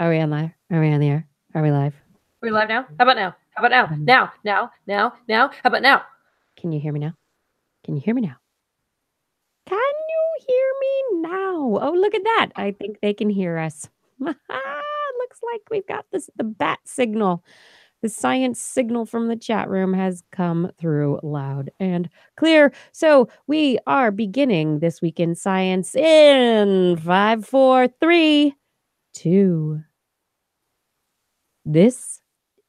Are we on live? Are we on the air? Are we live? Are we live now? How about now? How about now? Now. How about now? Can you hear me now? Can you hear me now? Can you hear me now? Oh, look at that. I think they can hear us. Looks like we've got the bat signal. The science signal from the chat room has come through loud and clear. So we are beginning this week in science in 5, 4, 3, 2. This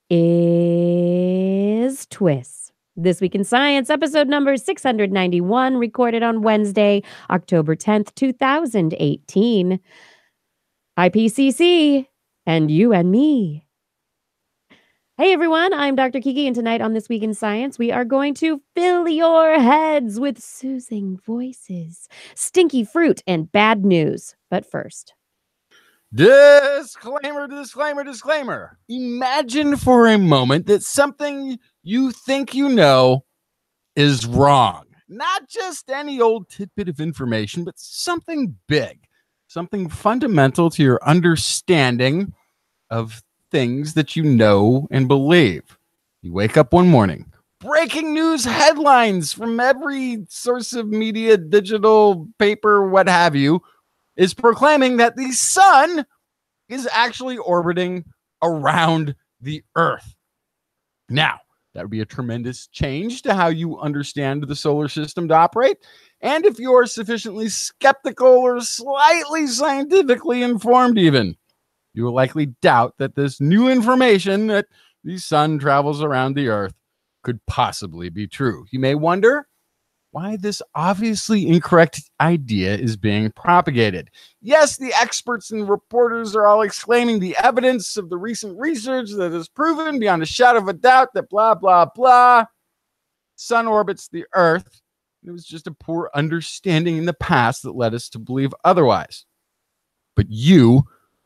is TWIS. This Week in Science, episode number 691, recorded on Wednesday, October 10th, 2018. IPCC and you and me. Hey everyone, I'm Dr. Kiki, and tonight on This Week in Science, we are going to fill your heads with soothing voices, stinky fruit, and bad news. But first... Disclaimer. Imagine for a moment that something you think you know is wrong. Not just any old tidbit of information, but something big, something fundamental to your understanding of things that you know and believe. You wake up one morning, breaking news headlines from every source of media, digital, paper, what have you, is proclaiming that the sun is actually orbiting around the Earth. Now, that would be a tremendous change to how you understand the solar system to operate. And if you're sufficiently skeptical or slightly scientifically informed even, you will likely doubt that this new information that the sun travels around the Earth could possibly be true. You may wonder why this obviously incorrect idea is being propagated. Yes, the experts and reporters are all exclaiming the evidence of the recent research that has proven beyond a shadow of a doubt that blah, blah, blah. Sun orbits the Earth. It was just a poor understanding in the past that led us to believe otherwise. But you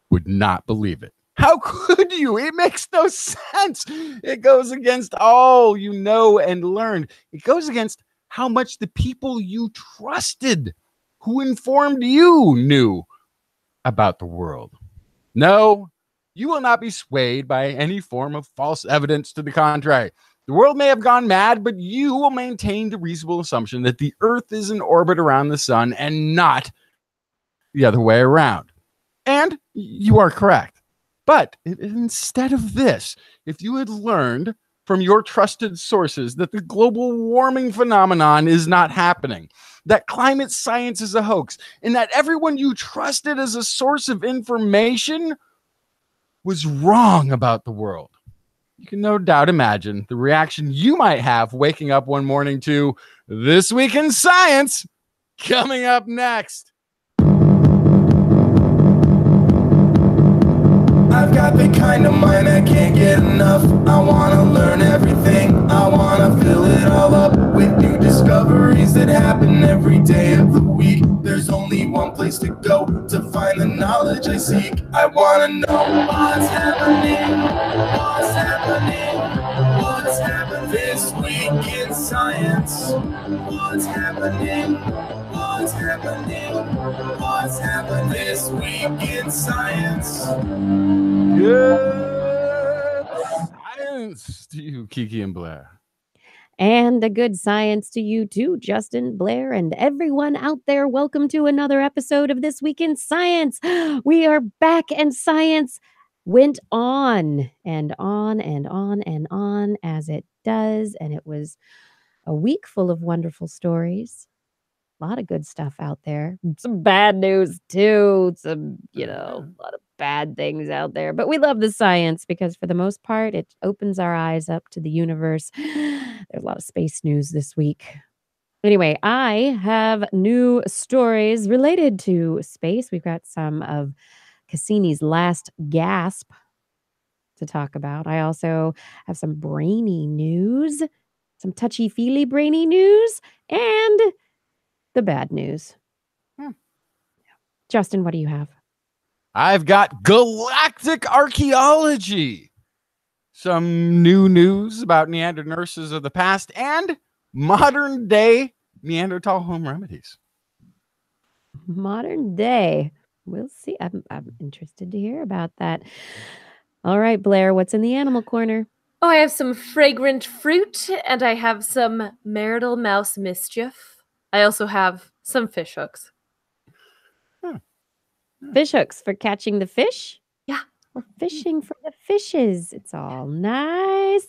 would not believe it. How could you? It makes no sense. It goes against all you know and learned. It goes against how much the people you trusted, who informed you, knew about the world. No, you will not be swayed by any form of false evidence to the contrary. The world may have gone mad, but you will maintain the reasonable assumption that the Earth is in orbit around the sun and not the other way around. And you are correct. But instead of this, if you had learned from your trusted sources that the global warming phenomenon is not happening, that climate science is a hoax, and that everyone you trusted as a source of information was wrong about the world, you can no doubt imagine the reaction you might have waking up one morning to This Week in Science coming up next. I've got the kind of mind I can't get enough. I want to learn everything. I want to fill it all up with new discoveries that happen every day of the week. There's only one place to go to find the knowledge I seek. I want to know what's happening. What's happening? What's happening this week in science? What's happening? What's happening? What's happening this week in science? Good science to you, Kiki and Blair. And a good science to you too, Justin, Blair, and everyone out there. Welcome to another episode of This Week in Science. We are back, and science went on and on and on and on as it does. And it was a week full of wonderful stories. A lot of good stuff out there. Some bad news too. Some, a lot of bad things out there. But we love the science because for the most part, it opens our eyes up to the universe. There's a lot of space news this week. Anyway, I have new stories related to space. We've got some of Cassini's last gasp to talk about. I also have some brainy news, some touchy-feely brainy news, and the bad news. Justin, what do you have? I've got galactic archaeology, some new news about Neanderthals of the past, and modern day Neanderthal home remedies. Modern day We'll see. I'm interested to hear about that. All right, Blair, what's in the animal corner? Oh, I have some fragrant fruit, and I have some marital mouse mischief. I also have some fish hooks. Fish hooks for catching the fish? Yeah. Or fishing for the fishes. It's all nice.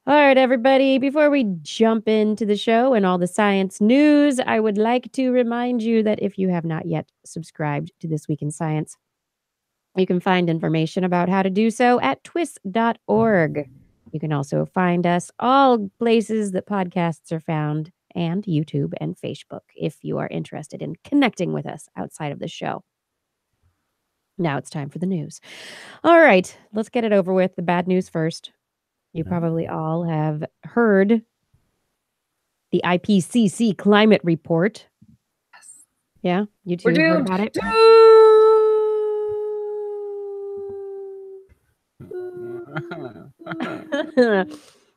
All right, everybody, before we jump into the show and all the science news, I would like to remind you that if you have not yet subscribed to This Week in Science, you can find information about how to do so at twis.org. You can also find us all places that podcasts are found, and YouTube and Facebook if you are interested in connecting with us outside of the show. Now it's time for the news. All right, let's get it over with. The bad news first. You probably all have heard the IPCC climate report. Yes. Yeah, you too We're heard doomed. about it.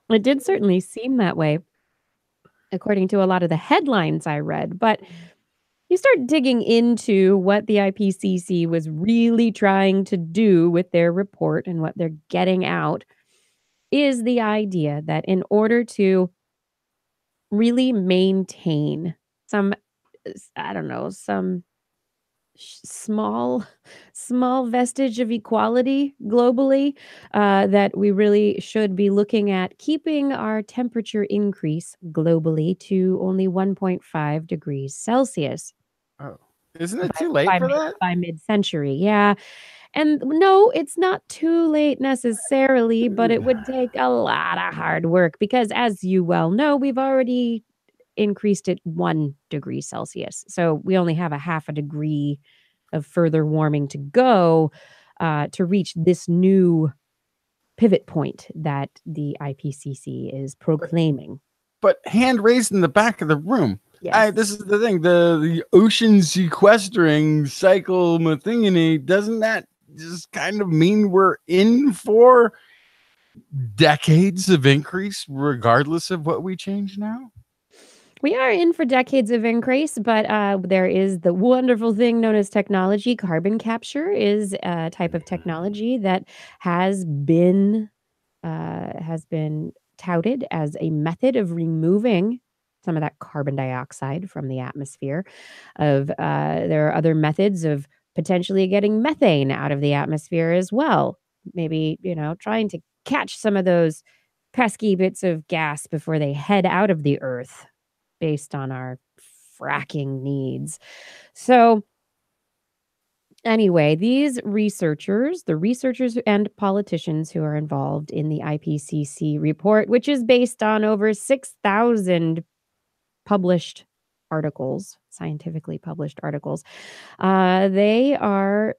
It did certainly seem that way, according to a lot of the headlines I read. But you start digging into what the IPCC was really trying to do with their report, and what they're getting out is the idea that in order to really maintain some, I don't know, some small vestige of equality globally, that we really should be looking at keeping our temperature increase globally to only 1.5 degrees Celsius. Oh, isn't it too late for that? By mid-century, yeah. And no, it's not too late necessarily, but it would take a lot of hard work because, as you well know, we've already increased it 1 degree Celsius. So we only have a half a degree of further warming to go to reach this new pivot point that the IPCC is proclaiming. But hand raised in the back of the room. Yes. This is the thing. The ocean sequestering cycle mathingany, doesn't that just kind of mean we're in for decades of increase regardless of what we change now? We are in for decades of increase, but there is the wonderful thing known as technology. Carbon capture is a type of technology that has been touted as a method of removing some of that carbon dioxide from the atmosphere. There are other methods of potentially getting methane out of the atmosphere as well. Maybe, trying to catch some of those pesky bits of gas before they head out of the earth based on our fracking needs. So anyway, the researchers and politicians who are involved in the IPCC report, which is based on over 6,000 published articles, scientifically published articles, they are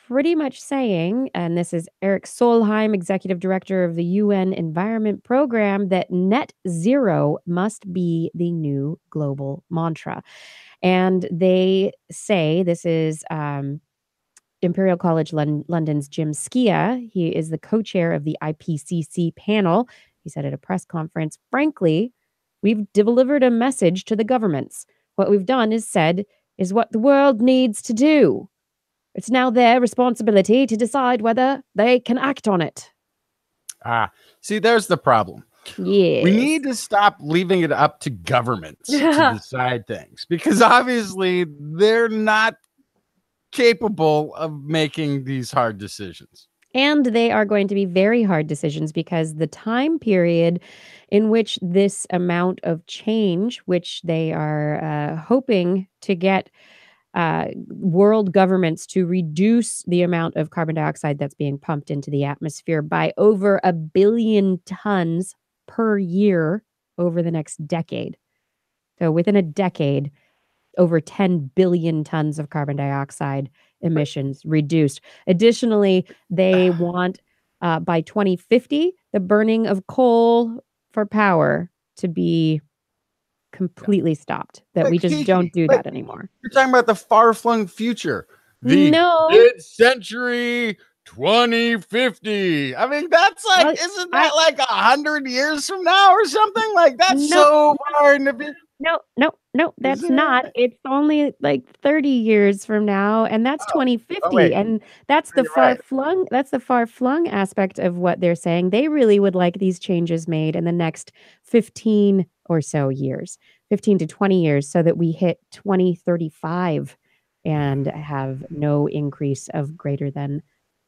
pretty much saying, and this is Eric Solheim, executive director of the UN Environment Program, that net zero must be the new global mantra. And they say, this is Imperial College London's Jim Skia. He is the co-chair of the IPCC panel. He said at a press conference, frankly, we've delivered a message to the governments. What we've done is what the world needs to do. It's now their responsibility to decide whether they can act on it. See, there's the problem. Yes. We need to stop leaving it up to governments to decide things, because obviously they're not capable of making these hard decisions. And they are going to be very hard decisions, because the time period in which this amount of change, which they are hoping to get world governments to reduce the amount of carbon dioxide that's being pumped into the atmosphere by over 1 billion tons per year over the next decade. So within a decade, over 10 billion tons of carbon dioxide emissions reduced. Additionally, they want by 2050, the burning of coal for power to be completely stopped, that we just Kiki, don't do that anymore. You're talking about the far-flung future. The mid-century 2050. I mean, that's like, isn't that like 100 years from now or something? Like, that's so far in the future. No, that's not. It's only like 30 years from now, and that's 2050. wait. And that's the You're right. that's the far-flung aspect of what they're saying. They really would like these changes made in the next 15 or so years, 15 to 20 years, so that we hit 2035 and have no increase of greater than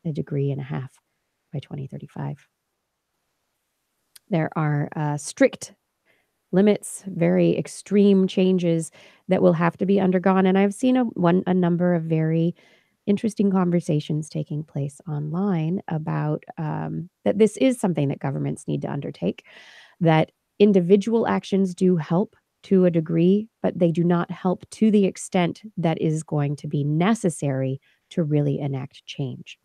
1.5 degrees by 2035. There are strict limits, very extreme changes that will have to be undergone. And I've seen a number of very interesting conversations taking place online about that this is something that governments need to undertake, that individual actions do help to a degree, but they do not help to the extent that is going to be necessary to really enact change.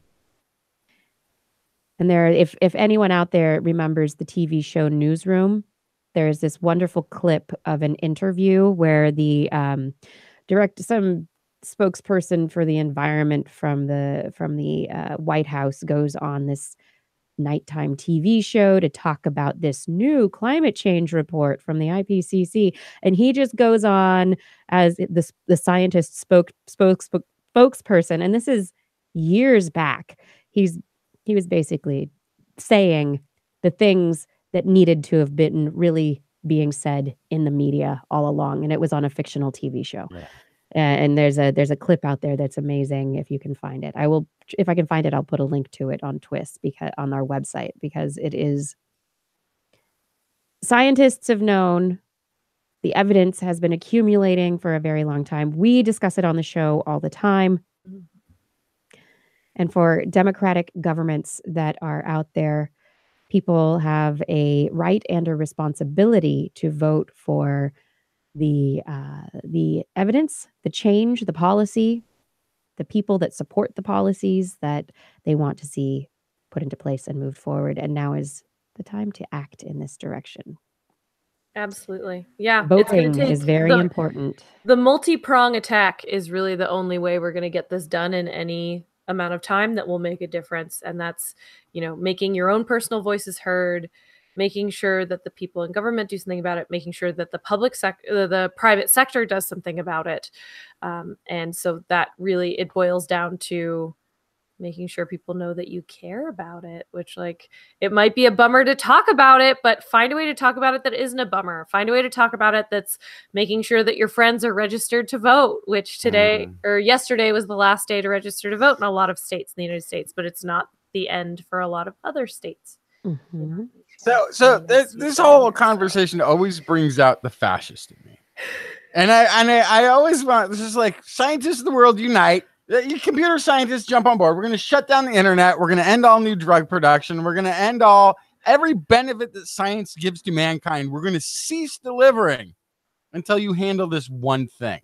And if anyone out there remembers the TV show Newsroom, there's this wonderful clip of an interview where the some spokesperson for the environment from the White House goes on this nighttime TV show to talk about this new climate change report from the IPCC, and he just goes on as the scientist spokesperson, and this is years back. He was basically saying the things that needed to have been really being said in the media all along, and it was on a fictional TV show. Yeah. And there's a clip out there that's amazing if you can find it. If I can find it, I'll put a link to it on TWIS on our website, because it is. Scientists have known, the evidence has been accumulating for a very long time. We discuss it on the show all the time. And for democratic governments that are out there, people have a right and a responsibility to vote for the evidence, the change, the policy, the people that support the policies that they want to see put into place and moved forward. And now is the time to act in this direction. Absolutely. Yeah. Voting is very important. The multi-prong attack is really the only way we're going to get this done in any amount of time that will make a difference. And that's, making your own personal voices heard, making sure that the people in government do something about it, making sure that the private sector does something about it. And so that really, it boils down to making sure people know that you care about it, which, like, it might be a bummer to talk about it, but find a way to talk about it that isn't a bummer. Find a way to talk about it that's making sure that your friends are registered to vote, which today or yesterday was the last day to register to vote in a lot of states in the United States, but it's not the end for a lot of other states. Mm-hmm. So this whole conversation always brings out the fascist in me. And I always want, this is like, scientists of the world unite. You computer scientists jump on board. We're going to shut down the internet. We're going to end all new drug production. We're going to end every benefit that science gives to mankind. We're going to cease delivering until you handle this one thing.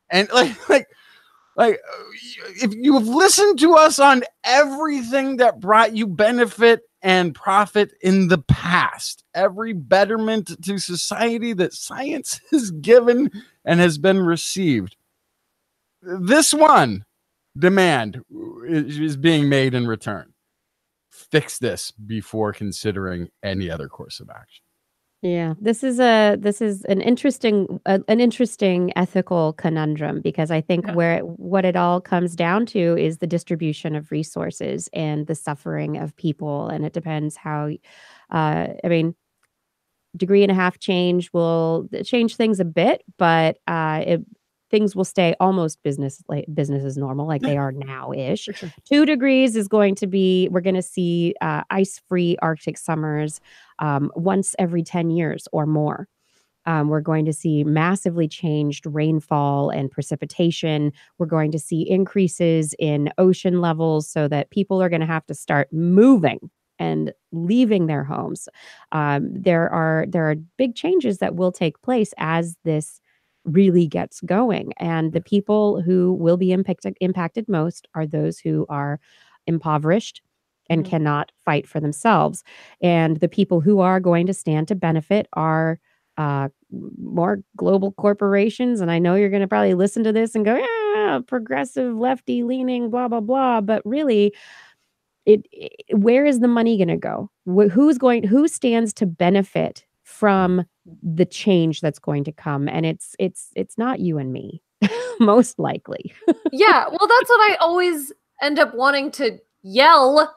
And like if you have listened to us on everything that brought you benefit and profit in the past, every betterment to society that science has given and has been received, this one demand is being made in return. Fix this before considering any other course of action. Yeah, this is an interesting ethical conundrum, because I think what it all comes down to is the distribution of resources and the suffering of people, and it depends how. Degree and a half change will change things a bit, but things will stay almost business as normal, like they are now-ish. 2 degrees is going to be, we're going to see ice-free Arctic summers once every 10 years or more. We're going to see massively changed rainfall and precipitation. We're going to see increases in ocean levels, so that people are going to have to start moving and leaving their homes. There are big changes that will take place as this really gets going, and the people who will be impacted most are those who are impoverished and cannot fight for themselves. And the people who are going to stand to benefit are more global corporations. And I know you're going to probably listen to this and go, yeah, progressive, lefty leaning, blah blah blah, but really, where is the money going to go? Who stands to benefit from the change that's going to come, and it's not you and me, most likely. Yeah, well, that's what I always end up wanting to yell,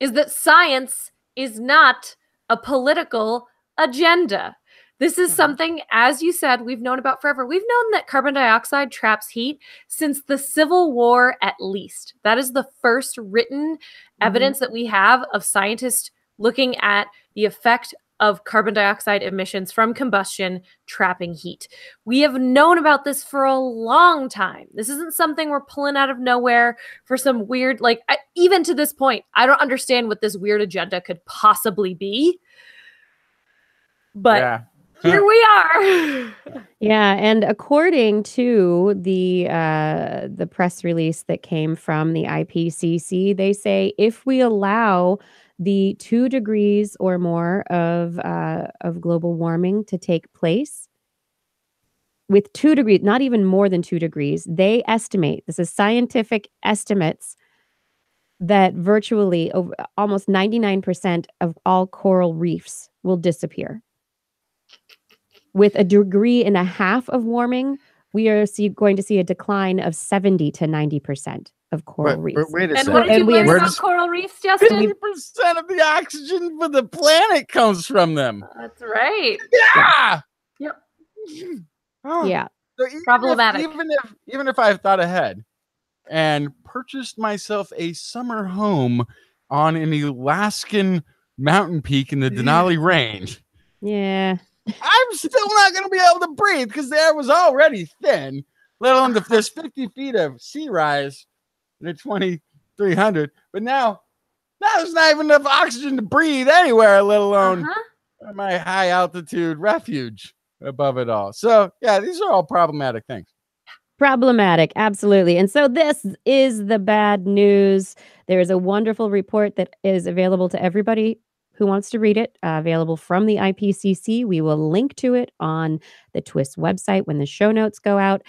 is that science is not a political agenda. This is something, as you said, we've known about forever. We've known that carbon dioxide traps heat since the Civil War, at least. That is the first written evidence that we have of scientists looking at the effect of carbon dioxide emissions from combustion trapping heat. We have known about this for a long time. This isn't something we're pulling out of nowhere for some weird, even to this point, I don't understand what this weird agenda could possibly be. But Yeah. here we are. Yeah, and according to the press release that came from the IPCC, they say if we allow the 2 degrees or more of global warming to take place, with 2 degrees, not even more than 2 degrees, they estimate, this is scientific estimates, that virtually almost 99% of all coral reefs will disappear. With 1.5 degrees of warming, we are going to see a decline of 70 to 90% of coral reefs. But wait a And second. what did you And we learn have- about coral reefs, Justin? 50% of the oxygen for the planet comes from them. That's right. Yeah. Yep. Oh. Yeah. So even Problematic. Even if I've thought ahead and purchased myself a summer home on an Alaskan mountain peak in the Denali Range, Yeah. I'm still not going to be able to breathe because the air was already thin, let alone if there's 50 feet of sea rise and it's 2,300. But now there's not even enough oxygen to breathe anywhere, let alone my high altitude refuge above it all. So, yeah, these are all problematic things. Problematic, absolutely. And so this is the bad news. There is a wonderful report that is available to everybody who wants to read it, available from the IPCC. We will link to it on the TWIS website when the show notes go out.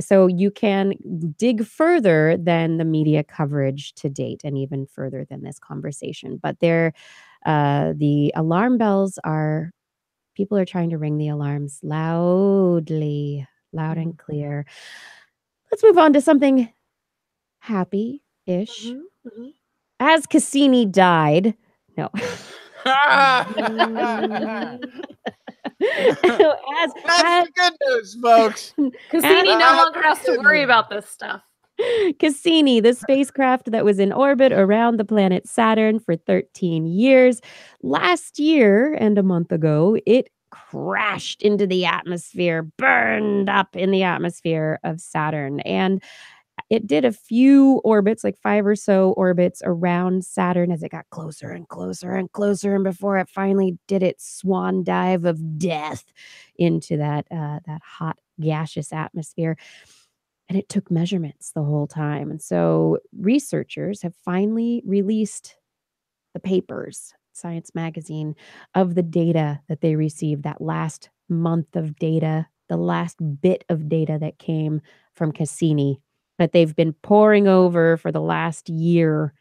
So you can dig further than the media coverage to date and even further than this conversation. But the alarm bells people are trying to ring the alarms loudly, loud and clear. Let's move on to something happy-ish. As Cassini died, no. That's the good news, folks. Cassini no longer has to worry about this stuff. Cassini, the spacecraft that was in orbit around the planet Saturn for 13 years. Last year and a month ago, it crashed into the atmosphere, burned up in the atmosphere of Saturn. And it did a few orbits, like 5 or so orbits around Saturn as it got closer and closer and closer. And before it finally did its swan dive of death into that hot gaseous atmosphere. And it took measurements the whole time. And so researchers have finally released the papers, Science Magazine, of the data that they received, that last month of data, the last bit of data that came from Cassini that they've been poring over for the last year.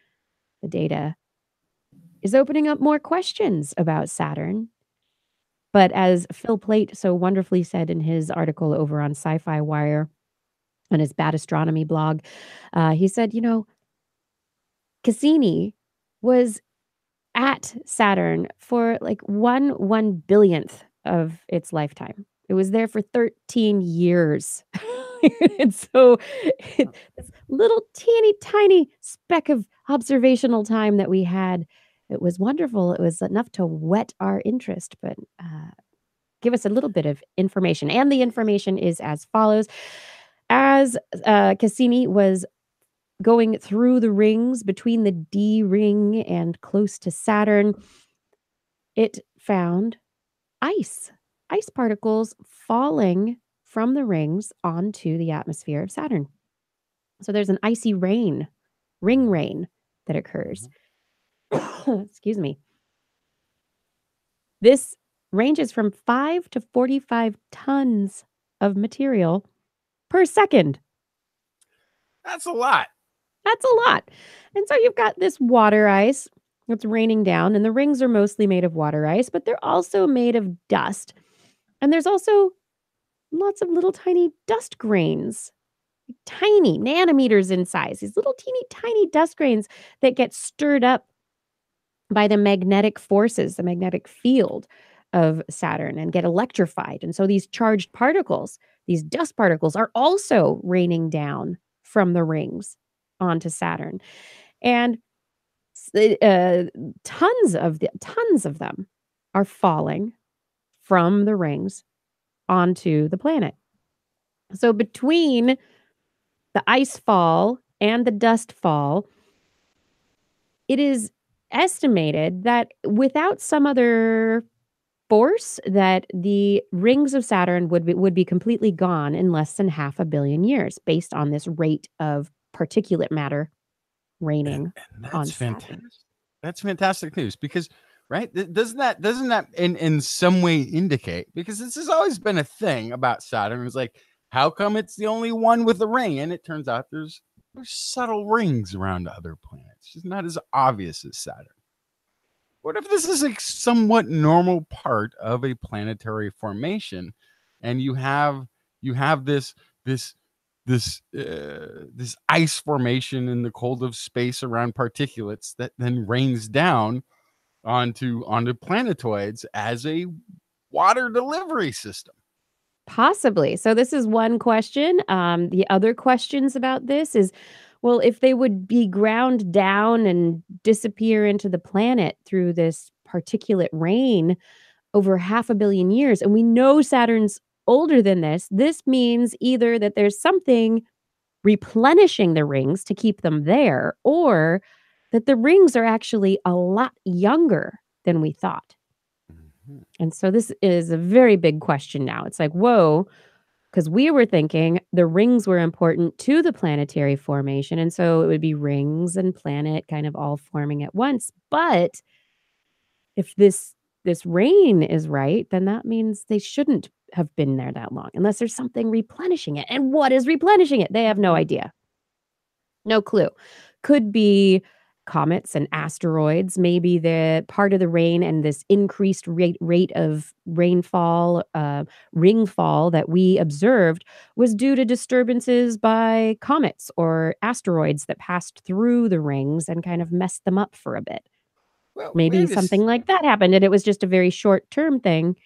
The data is opening up more questions about Saturn. But as Phil Plait so wonderfully said in his article over on Sci-Fi Wire, on his Bad Astronomy blog, he said, Cassini was at Saturn for like 1/1 billionth of its lifetime. It was there for 13 years. And so this little teeny tiny speck of observational time that we had, it was wonderful. It was enough to whet our interest, but give us a little bit of information. And the information is as follows. As Cassini was going through the rings between the D ring and close to Saturn, it found ice particles falling from the rings onto the atmosphere of Saturn. So there's an icy ring rain that occurs. Excuse me. This ranges from 5 to 45 tons of material per second. That's a lot. That's a lot. And so you've got this water ice It's raining down, and the rings are mostly made of water ice, but they're also made of dust. And there's also lots of little tiny dust grains, tiny nanometers in size, these little teeny tiny dust grains that get stirred up by the magnetic forces, the magnetic field of Saturn, and get electrified. And so these charged particles, these dust particles, are also raining down from the rings onto Saturn. And tons of them are falling from the rings onto the planet. So between the ice fall and the dust fall, it is estimated that without some other force, that the rings of Saturn would be completely gone in less than 500 million years, based on this rate of particulate matter raining And on that's Saturn. fantastic. That's fantastic news because, right? Doesn't that in some way indicate, because this has always been a thing about Saturn, it's like, how come it's the only one with a ring? And it turns out there's subtle rings around other planets, just not as obvious as Saturn. What if this is a somewhat normal part of a planetary formation, and you have this ice formation in the cold of space around particulates that then rains down onto planetoids as a water delivery system? Possibly. So this is one question. The other questions about this is, well, if they would be ground down and disappear into the planet through this particulate rain over 500 million years, and we know Saturn's older than this means either that there's something replenishing the rings to keep them there, or that the rings are actually a lot younger than we thought. And so this is a very big question now. It's like, whoa, because we were thinking the rings were important to the planetary formation. And so it would be rings and planet kind of all forming at once. But if this rain is right, then that means they shouldn't have been there that long, unless there's something replenishing it. And what is replenishing it? They have no idea. No clue. Could be comets and asteroids, maybe the part of the rain and this increased rate of rainfall, ringfall that we observed was due to disturbances by comets or asteroids that passed through the rings and kind of messed them up for a bit. Well, Maybe something like that happened, and it was just a very short-term thing.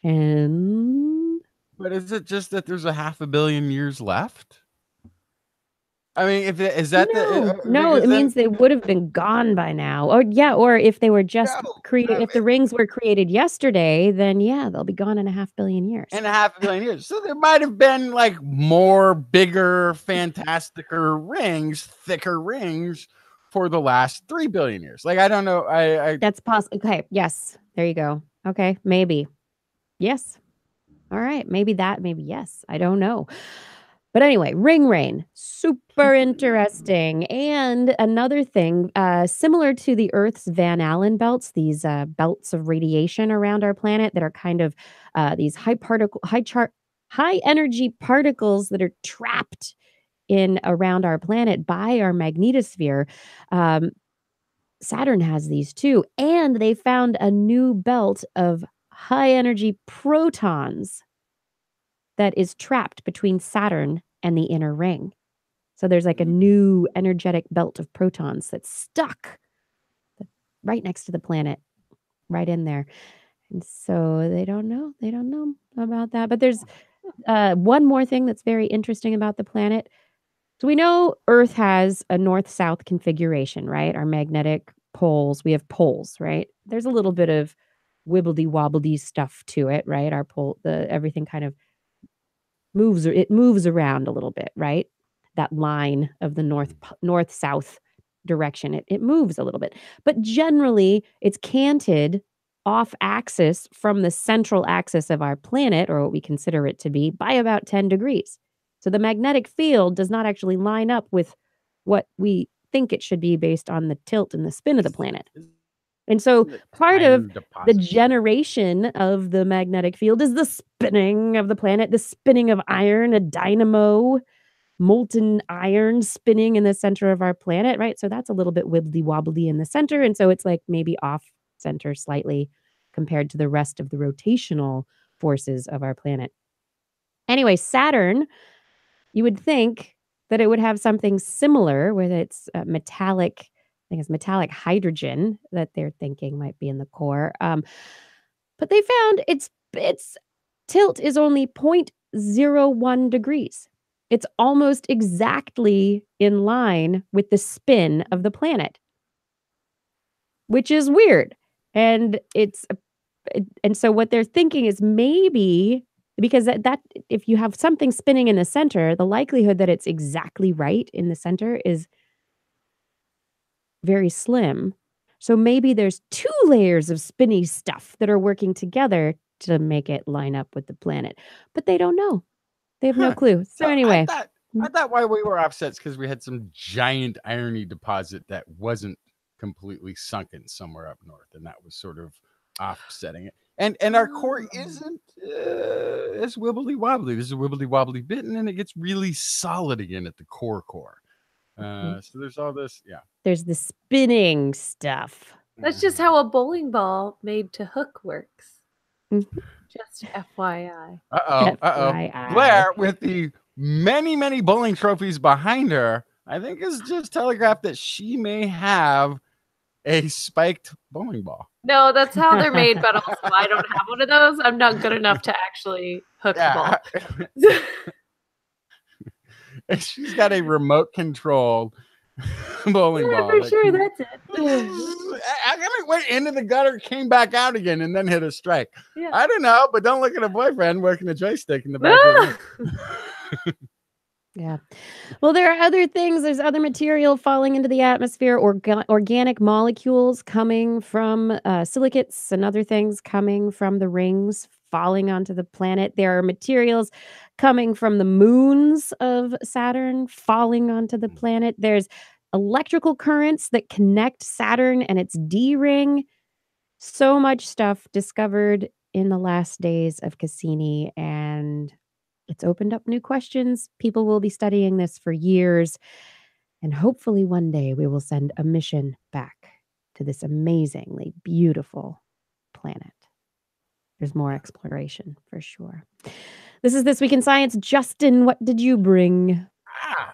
And but is it just that there's 500 million years left? I mean, if it, is that no, it means they would have been gone by now. Or if they were just created, if the rings were created yesterday, then yeah, they'll be gone in 500 million years. In 500 million years. So there might have been like more, bigger, fantasticer rings, thicker rings for the last 3 billion years. Like, I don't know. That's possible. Okay. Yes. There you go. Okay. Maybe. Yes. All right. Maybe yes. I don't know. But anyway, ring rain, super interesting. And another thing, similar to the Earth's Van Allen belts, these belts of radiation around our planet that are kind of these high energy particles that are trapped in around our planet by our magnetosphere. Saturn has these too. And they found a new belt of high energy protons that is trapped between Saturn and the inner ring. So there's like a new energetic belt of protons that's stuck right next to the planet, right in there. And so they don't know about that. But there's one more thing that's very interesting about the planet. So we know Earth has a north-south configuration, right? Our magnetic poles, we have poles, right? There's a little bit of wibbly-wobbly stuff to it, right? Our pole, everything kind of moves around a little bit, right? That line of the north-south direction, it moves a little bit. But generally, it's canted off axis from the central axis of our planet, or what we consider it to be, by about 10 degrees. So the magnetic field does not actually line up with what we think it should be based on the tilt and the spin of the planet. And so part of the generation of the magnetic field is the spinning of the planet, the spinning of iron, a dynamo. molten iron spinning in the center of our planet, right? So that's a little bit wibbly wobbly in the center. And so it's like maybe off center slightly compared to the rest of the rotational forces of our planet. Anyway, Saturn, you would think that it would have something similar with its metallic, I think it's metallic hydrogen that they're thinking might be in the core. But they found its tilt is only 0.01 degrees. It's almost exactly in line with the spin of the planet, which is weird. And so what they're thinking is maybe because that if you have something spinning in the center, the likelihood that it's exactly right in the center is very slim. So maybe there's 2 layers of spinny stuff that are working together to make it line up with the planet. But they don't know. They have no clue. So anyway. I thought why we were offset is because we had some giant irony deposit that wasn't completely sunken somewhere up north, and that was sort of offsetting it. And our core isn't as wibbly wobbly. There's a wibbly wobbly bit, and then it gets really solid again at the core. So there's all this, yeah. There's the spinning stuff. That's just how a bowling ball made to hook works. Just FYI. FYI. Blair, with the many bowling trophies behind her, I think is just telegraphed that she may have a spiked bowling ball. No, that's how they're made, but also I don't have one of those. I'm not good enough to actually hook the ball. And she's got a remote controlled bowling ball. For sure, that's it. I went into the gutter, came back out again, and then hit a strike. Yeah. I don't know, but don't look at a boyfriend working a joystick in the back. Yeah. Well, there are other things. There's other material falling into the atmosphere, organic molecules coming from silicates and other things coming from the rings falling onto the planet. There are materials coming from the moons of Saturn falling onto the planet. There's electrical currents that connect Saturn and its D ring. So much stuff discovered in the last days of Cassini, and it's opened up new questions. People will be studying this for years, and hopefully one day we will send a mission back to this amazingly beautiful planet. There's more exploration for sure. This is This Week in Science. Justin, what did you bring?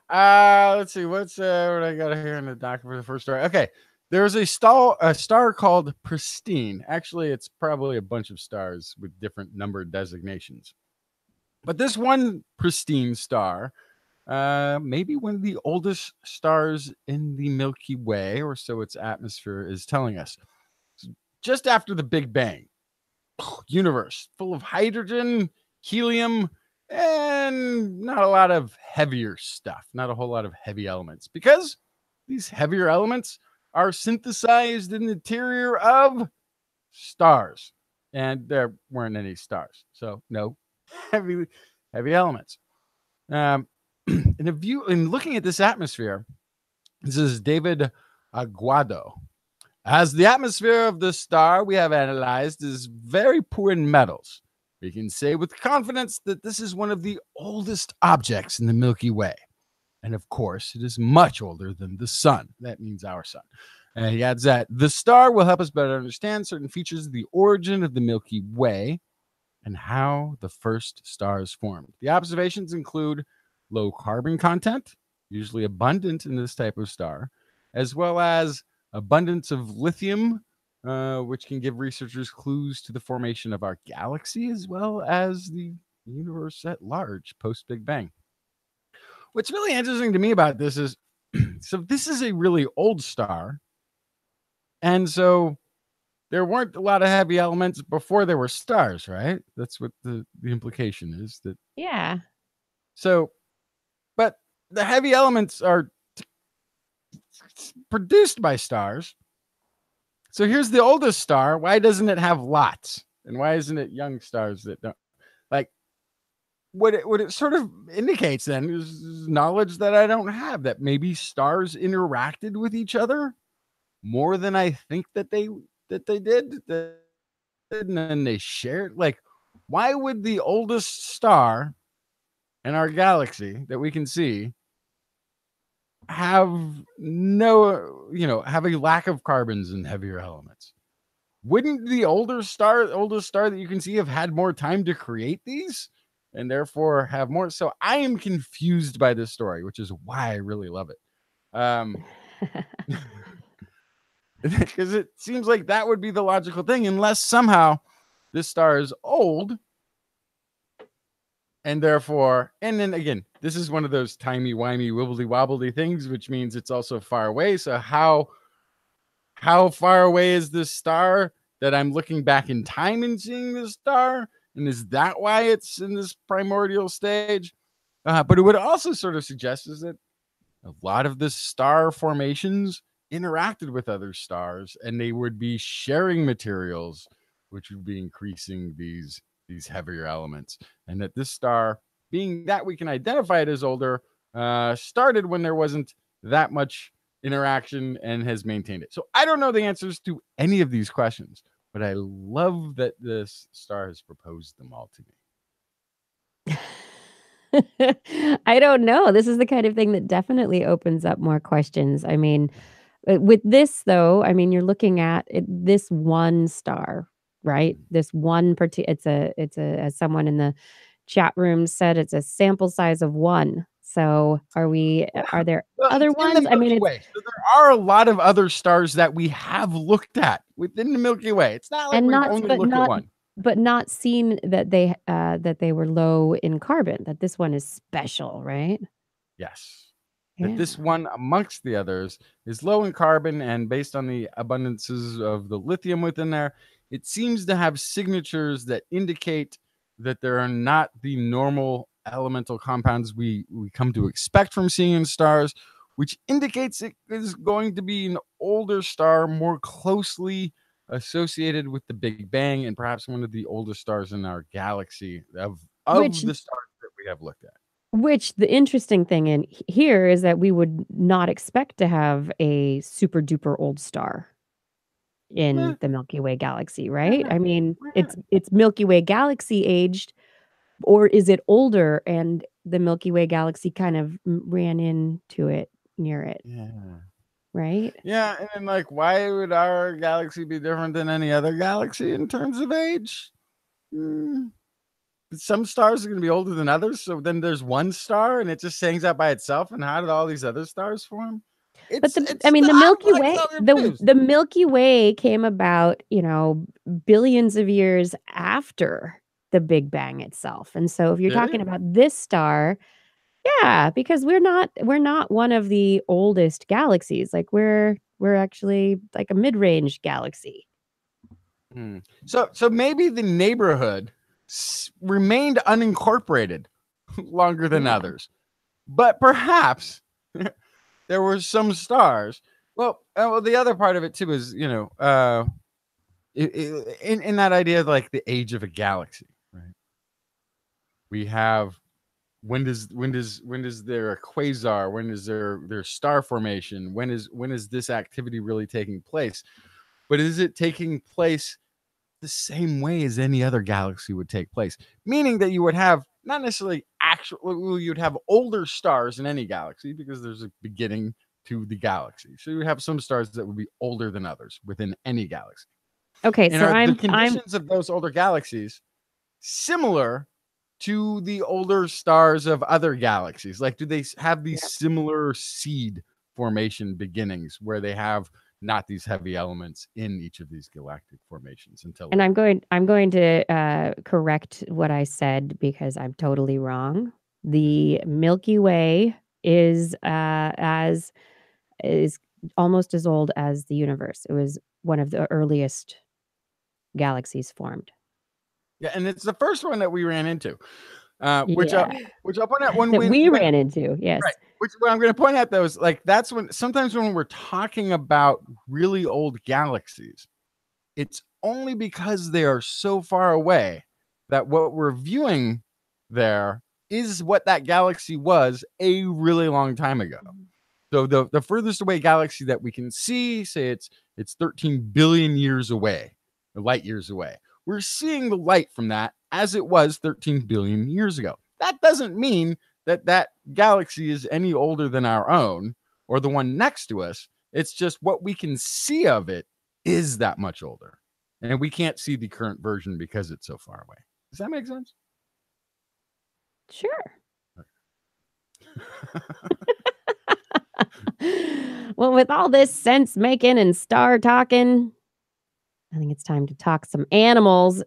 Let's see. What I got here in the doc for the first story? Okay. There's a star called Pristine. Actually, it's probably a bunch of stars with different number designations. But this one pristine star, maybe one of the oldest stars in the Milky Way, or so its atmosphere is telling us. Just after the Big Bang, universe full of hydrogen, helium, and not a lot of heavier stuff, not a whole lot of heavy elements, because these heavier elements are synthesized in the interior of stars, and there weren't any stars, so no heavy elements. In looking at this atmosphere, this is David Aguado. As the atmosphere of the star we have analyzed is very poor in metals, we can say with confidence that this is one of the oldest objects in the Milky Way. And of course, it is much older than the sun. That means our sun. And he adds that the star will help us better understand certain features of the origin of the Milky Way and how the first stars formed. The observations include low carbon content, usually abundant in this type of star, as well as abundance of lithium, which can give researchers clues to the formation of our galaxy, as well as the universe at large post-Big Bang. What's really interesting to me about this is, so this is a really old star, and so there weren't a lot of heavy elements before there were stars, right? That's what the implication is. That Yeah. So, but the heavy elements are produced by stars. So here's the oldest star. Why doesn't it have lots? And why isn't it young stars that don't? Like, what it sort of indicates then is knowledge that I don't have, that maybe stars interacted with each other more than I think that they did, and then they shared. Like, why would the oldest star in our galaxy that we can see have have a lack of carbons and heavier elements. Wouldn't the oldest star that you can see have had more time to create these and therefore have more? So I am confused by this story, which is why I really love it. Because it seems like that would be the logical thing, unless somehow this star is old. And therefore, and then again, this is one of those timey-wimey, wibbly-wobbly things, which means it's also far away. So how far away is this star that I'm looking back in time and seeing this star? And is that why it's in this primordial stage? But it would also sort of suggest is that a lot of the star formations interacted with other stars, and they would be sharing materials, which would be increasing these heavier elements, and that this star, being that we can identify it as older, started when there wasn't that much interaction and has maintained it. So I don't know the answers to any of these questions, but I love that this star has proposed them all to me. I don't know. This is the kind of thing that definitely opens up more questions. I mean, with this though, I mean, you're looking at this one star, right? This one it's a as someone in the chat room said, it's a sample size of one. So are there other ones? I mean, so there are a lot of other stars that we have looked at within the Milky Way. It's not like we've only looked at one. But not seen that they were low in carbon, that this one is special, right? Yes. Yeah. That this one amongst the others is low in carbon, and based on the abundances of the lithium within there, it seems to have signatures that indicate that there are not the normal elemental compounds we come to expect from seeing in stars, which indicates it is going to be an older star, more closely associated with the Big Bang, and perhaps one of the oldest stars in our galaxy of the stars that we have looked at. Which the interesting thing in here is that we would not expect to have a super duper old star in the Milky Way galaxy, right? I mean, it's Milky Way galaxy aged, or is it older and the Milky Way galaxy kind of ran into it near it? Yeah. Right? Yeah, and then like, why would our galaxy be different than any other galaxy in terms of age? Some stars are going to be older than others, so then there's one star and it just hangs out by itself. And how did all these other stars form? The Milky Way, the Milky Way came about, billions of years after the Big Bang itself. And so if you're talking about this star, yeah, because we're not one of the oldest galaxies. Like we're actually like a mid-range galaxy. So maybe the neighborhood remained unincorporated longer than others, but perhaps there were some stars. Well, the other part of it too is in that idea of like the age of a galaxy, right? We have when does there a quasar? When is their star formation? When is this activity really taking place? But is it taking place the same way as any other galaxy would take place? Meaning that you would have not necessarily you'd have older stars in any galaxy because there's a beginning to the galaxy. So you would have some stars that would be older than others within any galaxy. Okay, and so the conditions of those older galaxies similar to the older stars of other galaxies? Like, do they have these similar seed formation beginnings where they have not these heavy elements in each of these galactic formations and I'm going to correct what I said because I'm totally wrong. The Milky Way is almost as old as the universe. It was one of the earliest galaxies formed. Yeah, and it's the first one that we ran into. Which I'll point out when we ran into, yes. Right. Which what I'm going to point out though is like that's when sometimes when we're talking about really old galaxies, it's only because they are so far away that what we're viewing there is what that galaxy was a really long time ago. So the furthest away galaxy that we can see, say it's 13 billion years away, or light years away. We're seeing the light from that as it was 13 billion years ago. that doesn't mean that that galaxy is any older than our own or the one next to us. It's just what we can see of it is that much older. And we can't see the current version because it's so far away. Does that make sense? Sure. Well, with all this sense making and star talking, I think it's time to talk some animals.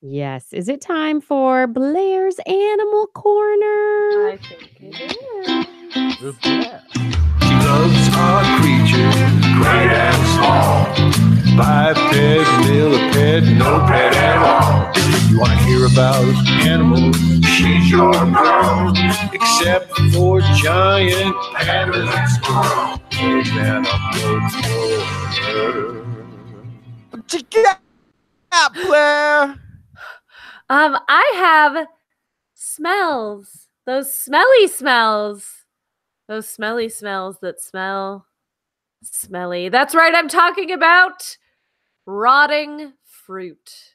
Yes. Is it time for Blair's Animal Corner? I think it is. Yeah. She loves our creatures, great and small. Biped, millipede, no pet at all. You want to hear about animals? She's your girl. Except for giant pandas and squirrels. Then What you got, Blair? I have smells. Those smelly smells. Those smelly smells that smell smelly. That's right, I'm talking about rotting fruit.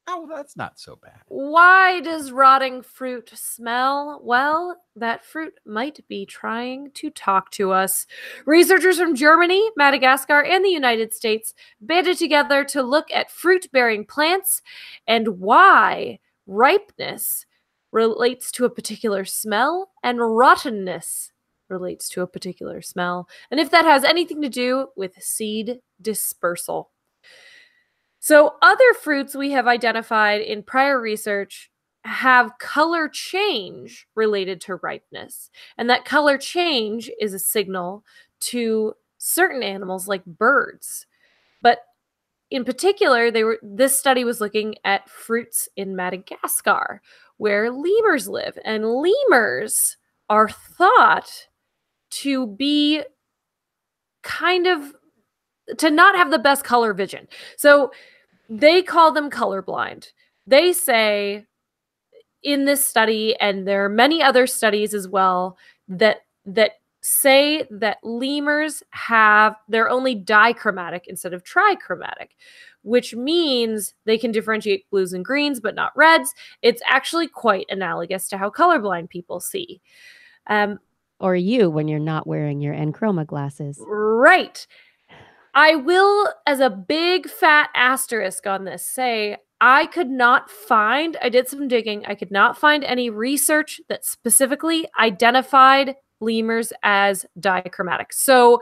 Oh, that's not so bad. Why does rotting fruit smell? Well, that fruit might be trying to talk to us. Researchers from Germany, Madagascar, and the United States banded together to look at fruit-bearing plants and why ripeness relates to a particular smell and rottenness relates to a particular smell, and if that has anything to do with seed dispersal. So other fruits we have identified in prior research have color change related to ripeness. And that color change is a signal to certain animals like birds. But in particular, this study was looking at fruits in Madagascar, where lemurs live. And lemurs are thought to be to not have the best color vision. So they call them colorblind. They say in this study, and there are many other studies as well, that say that lemurs they're only dichromatic instead of trichromatic, which means they can differentiate blues and greens, but not reds. It's actually quite analogous to how colorblind people see. Or you when you're not wearing your Enchroma glasses. Right. I will, as a big fat asterisk on this, say I did some digging, I could not find any research that specifically identified lemurs as dichromatic. So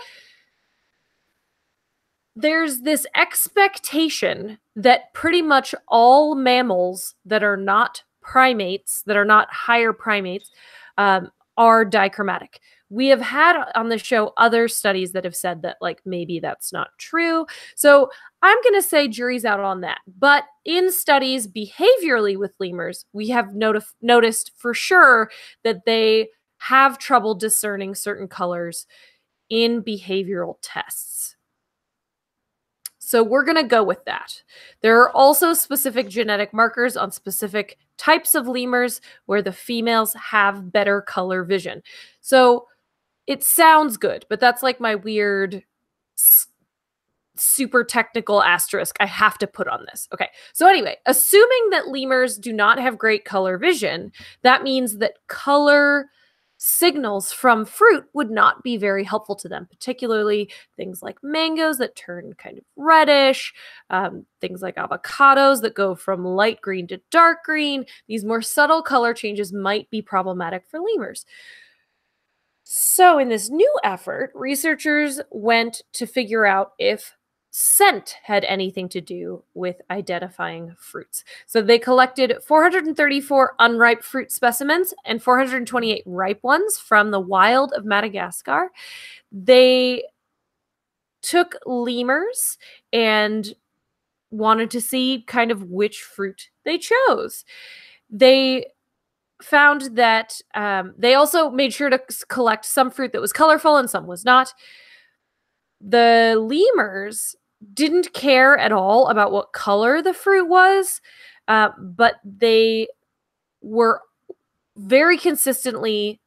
there's this expectation that pretty much all mammals that are not primates, that are not higher primates, are dichromatic. We have had on the show other studies that have said that maybe that's not true. So I'm going to say jury's out on that. But in studies behaviorally with lemurs, we have noticed for sure that they have trouble discerning certain colors in behavioral tests. So we're going to go with that. There are also specific genetic markers on specific types of lemurs where the females have better color vision. So it sounds good, but that's like my weird super technical asterisk I have to put on this. Okay, so anyway, assuming that lemurs do not have great color vision, that means that color signals from fruit would not be very helpful to them, particularly things like mangoes that turn kind of reddish, things like avocados that go from light green to dark green. These more subtle color changes might be problematic for lemurs. So in this new effort, researchers went to figure out if scent had anything to do with identifying fruits. So they collected 434 unripe fruit specimens and 428 ripe ones from the wild of Madagascar. They took lemurs and wanted to see kind of which fruit they chose. They found that they also made sure to collect some fruit that was colorful and some was not. The lemurs didn't care at all about what color the fruit was, but they were very consistently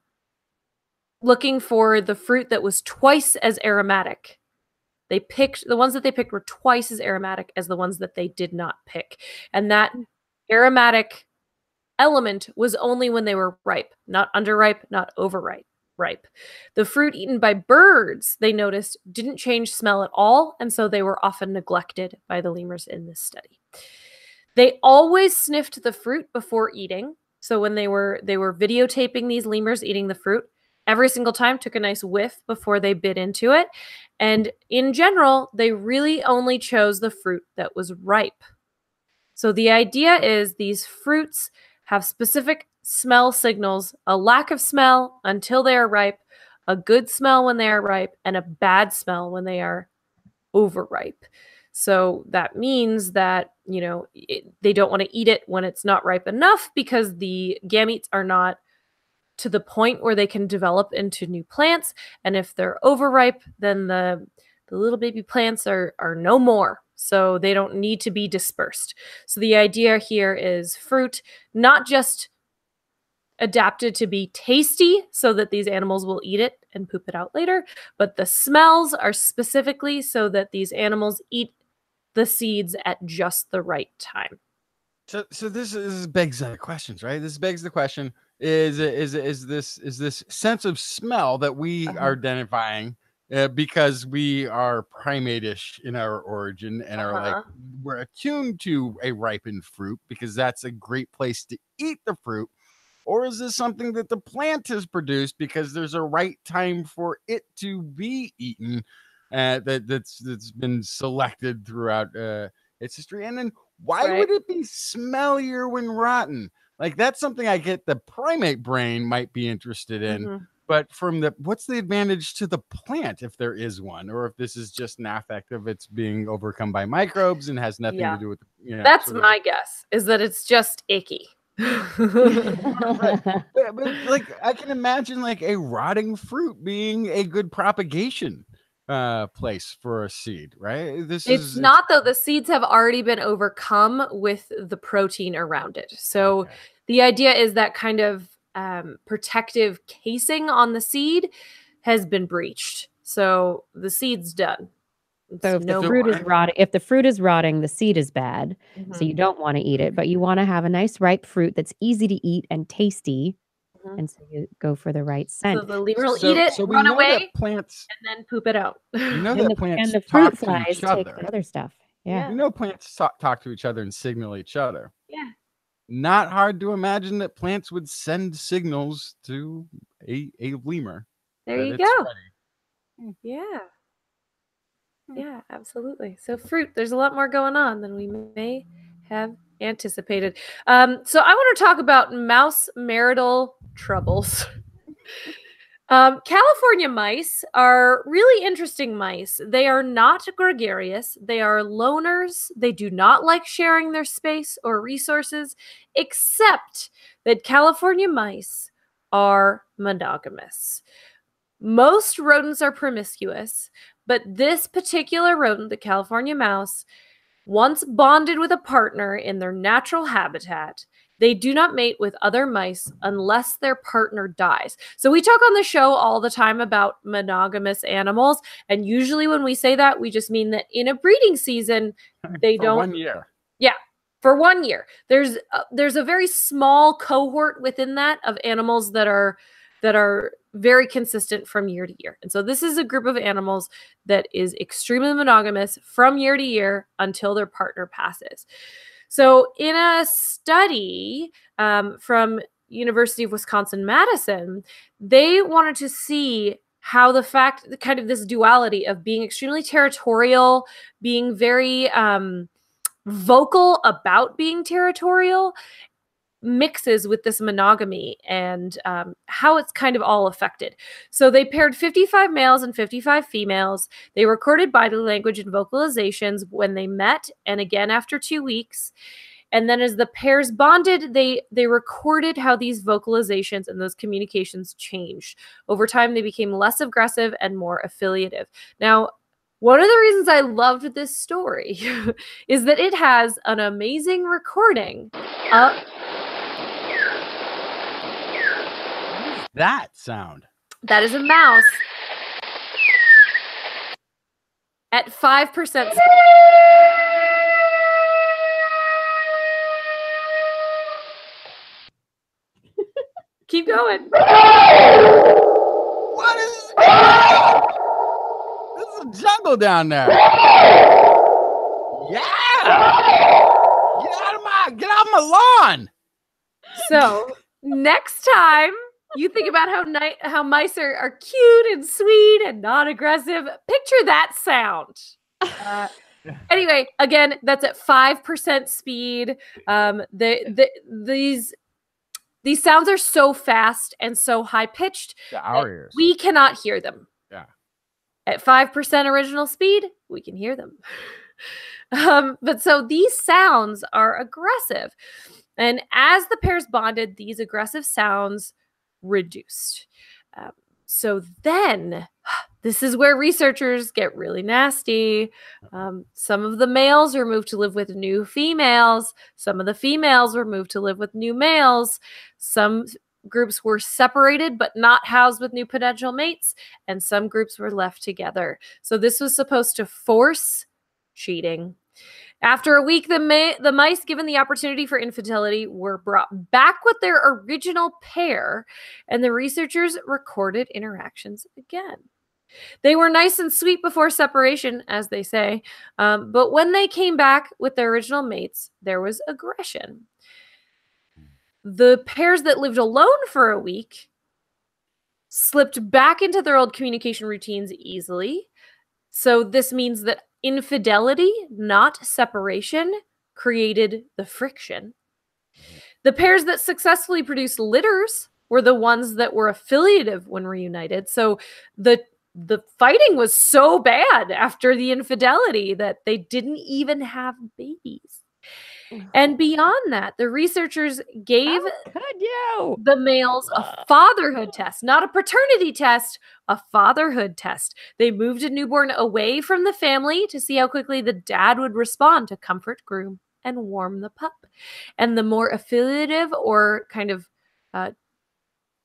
looking for the fruit that was twice as aromatic. The ones that they picked were twice as aromatic as the ones that they did not pick. And that aromatic element was only when they were ripe, not underripe, not overripe. The fruit eaten by birds, they noticed, didn't change smell at all, and so they were often neglected by the lemurs in this study. They always sniffed the fruit before eating. So when they were videotaping these lemurs eating the fruit, every single time took a nice whiff before they bit into it. And in general, they really only chose the fruit that was ripe. So the idea is these fruits have specific smell signals, a lack of smell until they are ripe, a good smell when they are ripe, and a bad smell when they are overripe. So that means that, they don't want to eat it when it's not ripe enough because the gametes are not to the point where they can develop into new plants. And if they're overripe, then the little baby plants are no more. So they don't need to be dispersed. So the idea here is fruit, not just adapted to be tasty so that these animals will eat it and poop it out later, but the smells are specifically so that these animals eat the seeds at just the right time. So this begs questions, right? This begs the question: is this sense of smell that we are identifying because we are primate-ish in our origin and are like we're attuned to a ripened fruit because that's a great place to eat the fruit? Or is this something that the plant has produced because there's a right time for it to be eaten that's been selected throughout its history? And then why would it be smellier when rotten? Like, that's something I get the primate brain might be interested in. But from what's the advantage to the plant if there is one, or if this is just an affect of it's being overcome by microbes and has nothing to do with, That's my guess, is that it's just icky. Right. But like, I can imagine like a rotting fruit being a good propagation place for a seed, right? It's not, though. The seeds have already been overcome with the protein around it. So the idea is that kind of protective casing on the seed has been breached. So the seed's done. So if the fruit is rotting, the seed is bad. So you don't want to eat it, but you want to have a nice ripe fruit that's easy to eat and tasty. And so you go for the right scent. So the lemur will eat it, run away, plants, and then poop it out. You know that plants and the fruit flies take the other stuff. Yeah. You know plants talk to each other and signal each other. Yeah. Not hard to imagine that plants would send signals to a lemur. There you go. Yeah. Yeah, absolutely. So fruit, there's a lot more going on than we may have anticipated. So I want to talk about mouse marital troubles. California mice are really interesting mice. They are not gregarious. They are loners. They do not like sharing their space or resources, except that California mice are monogamous. Most rodents are promiscuous, but this particular rodent, the California mouse, once bonded with a partner in their natural habitat, they do not mate with other mice unless their partner dies. So we talk on the show all the time about monogamous animals, and usually when we say that, we just mean that in a breeding season, they don't. 1 year. Yeah, for 1 year. There's a very small cohort within that of animals that are very consistent from year to year. And so this is a group of animals that is extremely monogamous from year to year until their partner passes. So in a study from University of Wisconsin-Madison, they wanted to see how kind of this duality of being extremely territorial, being very vocal about being territorial, mixes with this monogamy and how it's kind of all affected. So they paired 55 males and 55 females. They recorded body language and vocalizations when they met and again after 2 weeks. And then as the pairs bonded, they recorded how these vocalizations and those communications changed. Over time, they became less aggressive and more affiliative. Now, one of the reasons I loved this story is that it has an amazing recording of that sound. That is a mouse at 5%. Keep going. What is going on? This is a jungle down there. Yeah. Get out of my lawn. So next time you think about how mice are cute and sweet and non-aggressive, picture that sound. Anyway, again, that's at 5% speed. These sounds are so fast and so high-pitched Our ears. we cannot hear them. Yeah. At 5% original speed, we can hear them. But so these sounds are aggressive. And as the pairs bonded, these aggressive sounds reduced. So then, this is where researchers get really nasty. Some of the males were moved to live with new females. Some of the females were moved to live with new males. Some groups were separated but not housed with new potential mates. And some groups were left together. So this was supposed to force cheating. After a week, the mice, given the opportunity for infidelity, were brought back with their original pair, and the researchers recorded interactions again. They were nice and sweet before separation, as they say, but when they came back with their original mates, there was aggression. The pairs that lived alone for a week slipped back into their old communication routines easily. So this means that infidelity, not separation, created the friction. The pairs that successfully produced litters were the ones that were affiliative when reunited. So the fighting was so bad after the infidelity that they didn't even have babies. And beyond that, the researchers gave the males a fatherhood test, not a paternity test, a fatherhood test. They moved a newborn away from the family to see how quickly the dad would respond to comfort, groom, and warm the pup. And the more affiliative or kind of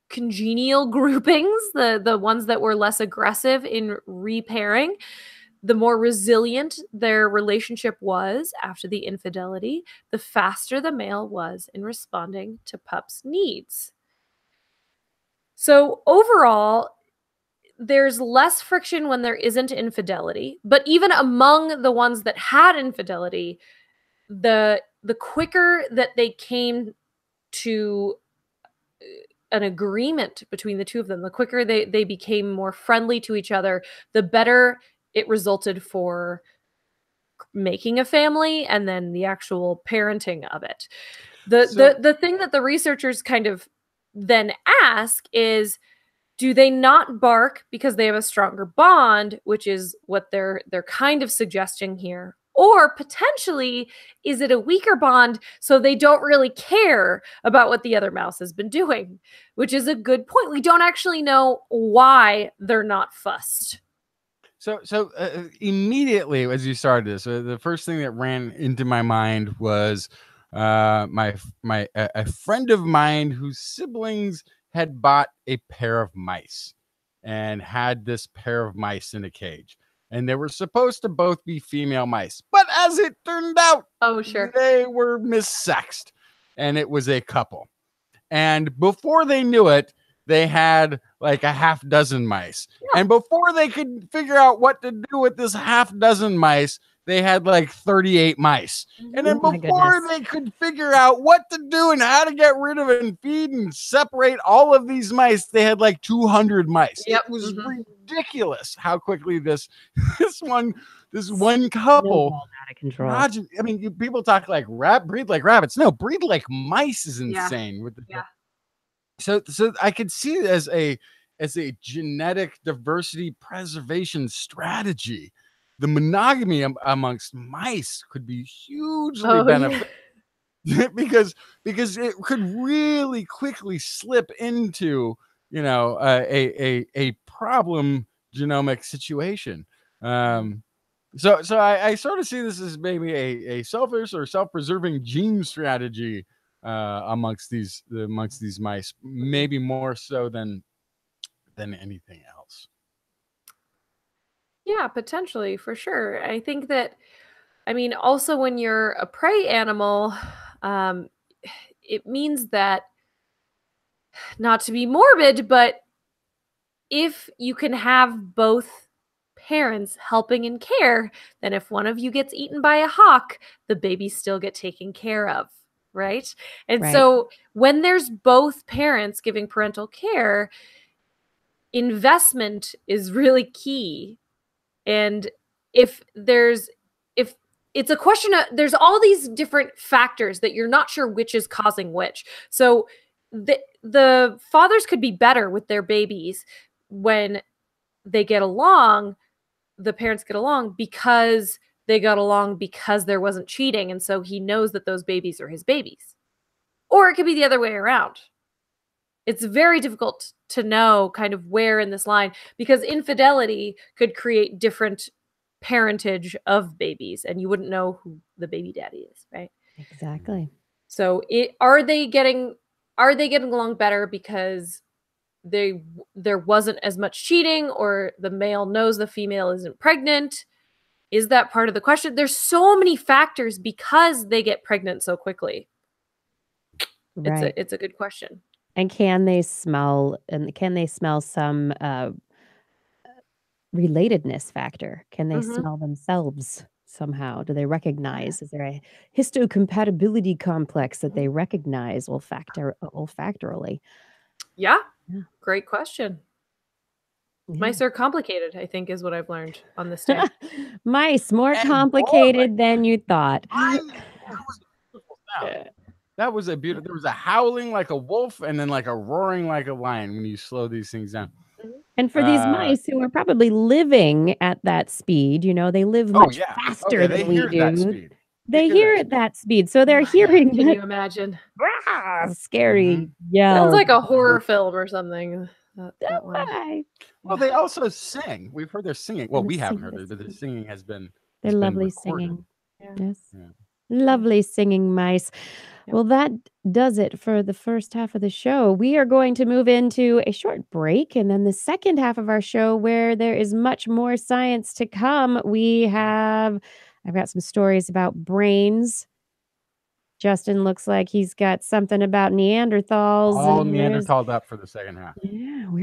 congenial groupings, the ones that were less aggressive in repairing, the more resilient their relationship was after the infidelity, the faster the male was in responding to pup's needs. So overall, there's less friction when there isn't infidelity, but even among the ones that had infidelity, the quicker that they came to an agreement between the two of them, the quicker they became more friendly to each other, the better it resulted for making a family and then the actual parenting of it. The thing that the researchers kind of then ask is, do they not bark because they have a stronger bond, which is what they're kind of suggesting here? Or potentially, is it a weaker bond so they don't really care about what the other mouse has been doing? Which is a good point. We don't actually know why they're not fussed. So immediately as you started this, the first thing that ran into my mind was a friend of mine whose siblings had bought a pair of mice and had this pair of mice in a cage. And they were supposed to both be female mice. But as it turned out, they were missexed. And it was a couple. And before they knew it, they had like a half dozen mice. Yeah. And before they could figure out what to do with this half dozen mice, they had like 38 mice. And then before they could figure out what to do and how to get rid of it and feed and separate all of these mice, they had like 200 mice. Yep. It was ridiculous how quickly this one couple out of control. I mean, people talk like breed like rabbits. No, breed like mice is insane. So I could see it as a genetic diversity preservation strategy. The monogamy amongst mice could be hugely beneficial because it could really quickly slip into, a problem genomic situation. So I sort of see this as maybe a selfish or self-preserving gene strategy amongst these mice, maybe more so than anything else. Yeah, potentially, for sure. I think that, also when you're a prey animal, it means that not to be morbid, but if you can have both parents helping in care, then if one of you gets eaten by a hawk, the babies still get taken care of, right? And Right. so when there's both parents giving parental care, investment is really key. And if it's a question of, there's all these different factors that you're not sure which is causing which. So the fathers could be better with their babies when they get along, the parents get along because they got along because there wasn't cheating. And so he knows that those babies are his babies. Or it could be the other way around. It's very difficult to know kind of where in this line, because infidelity could create different parentage of babies and you wouldn't know who the baby daddy is, right? Exactly. So are they getting along better because there wasn't as much cheating, or the male knows the female isn't pregnant? Is that part of the question? There's so many factors because they get pregnant so quickly. Right. It's a good question. And can they smell some relatedness factor? Can they smell themselves somehow? Do they recognize? Is there a histocompatibility complex that they recognize olfactorily? Yeah. Yeah. Great question. Yeah. Mice are complicated, I think, is what I've learned on this day. Mice more And complicated than you thought. That was a beautiful sound. That was a beautiful. There was a howling like a wolf and then like a roaring like a lion when you slow these things down. And for these mice who are probably living at that speed, they live much faster than we do. They hear at that speed. So they're hearing Can you imagine? Scary yell. Sounds like a horror film or something. That one. Well, they also sing. We've heard their singing. Well, we haven't heard it, but their singing has been. They're lovely singing. Yeah. Yes. Yeah. Lovely singing mice. Yep. Well, that does it for the first half of the show. We are going to move into a short break, and then the second half of our show, where there is much more science to come. I've got some stories about brains. Justin looks like he's got something about Neanderthals. All Neanderthals up for the second half. Yeah, we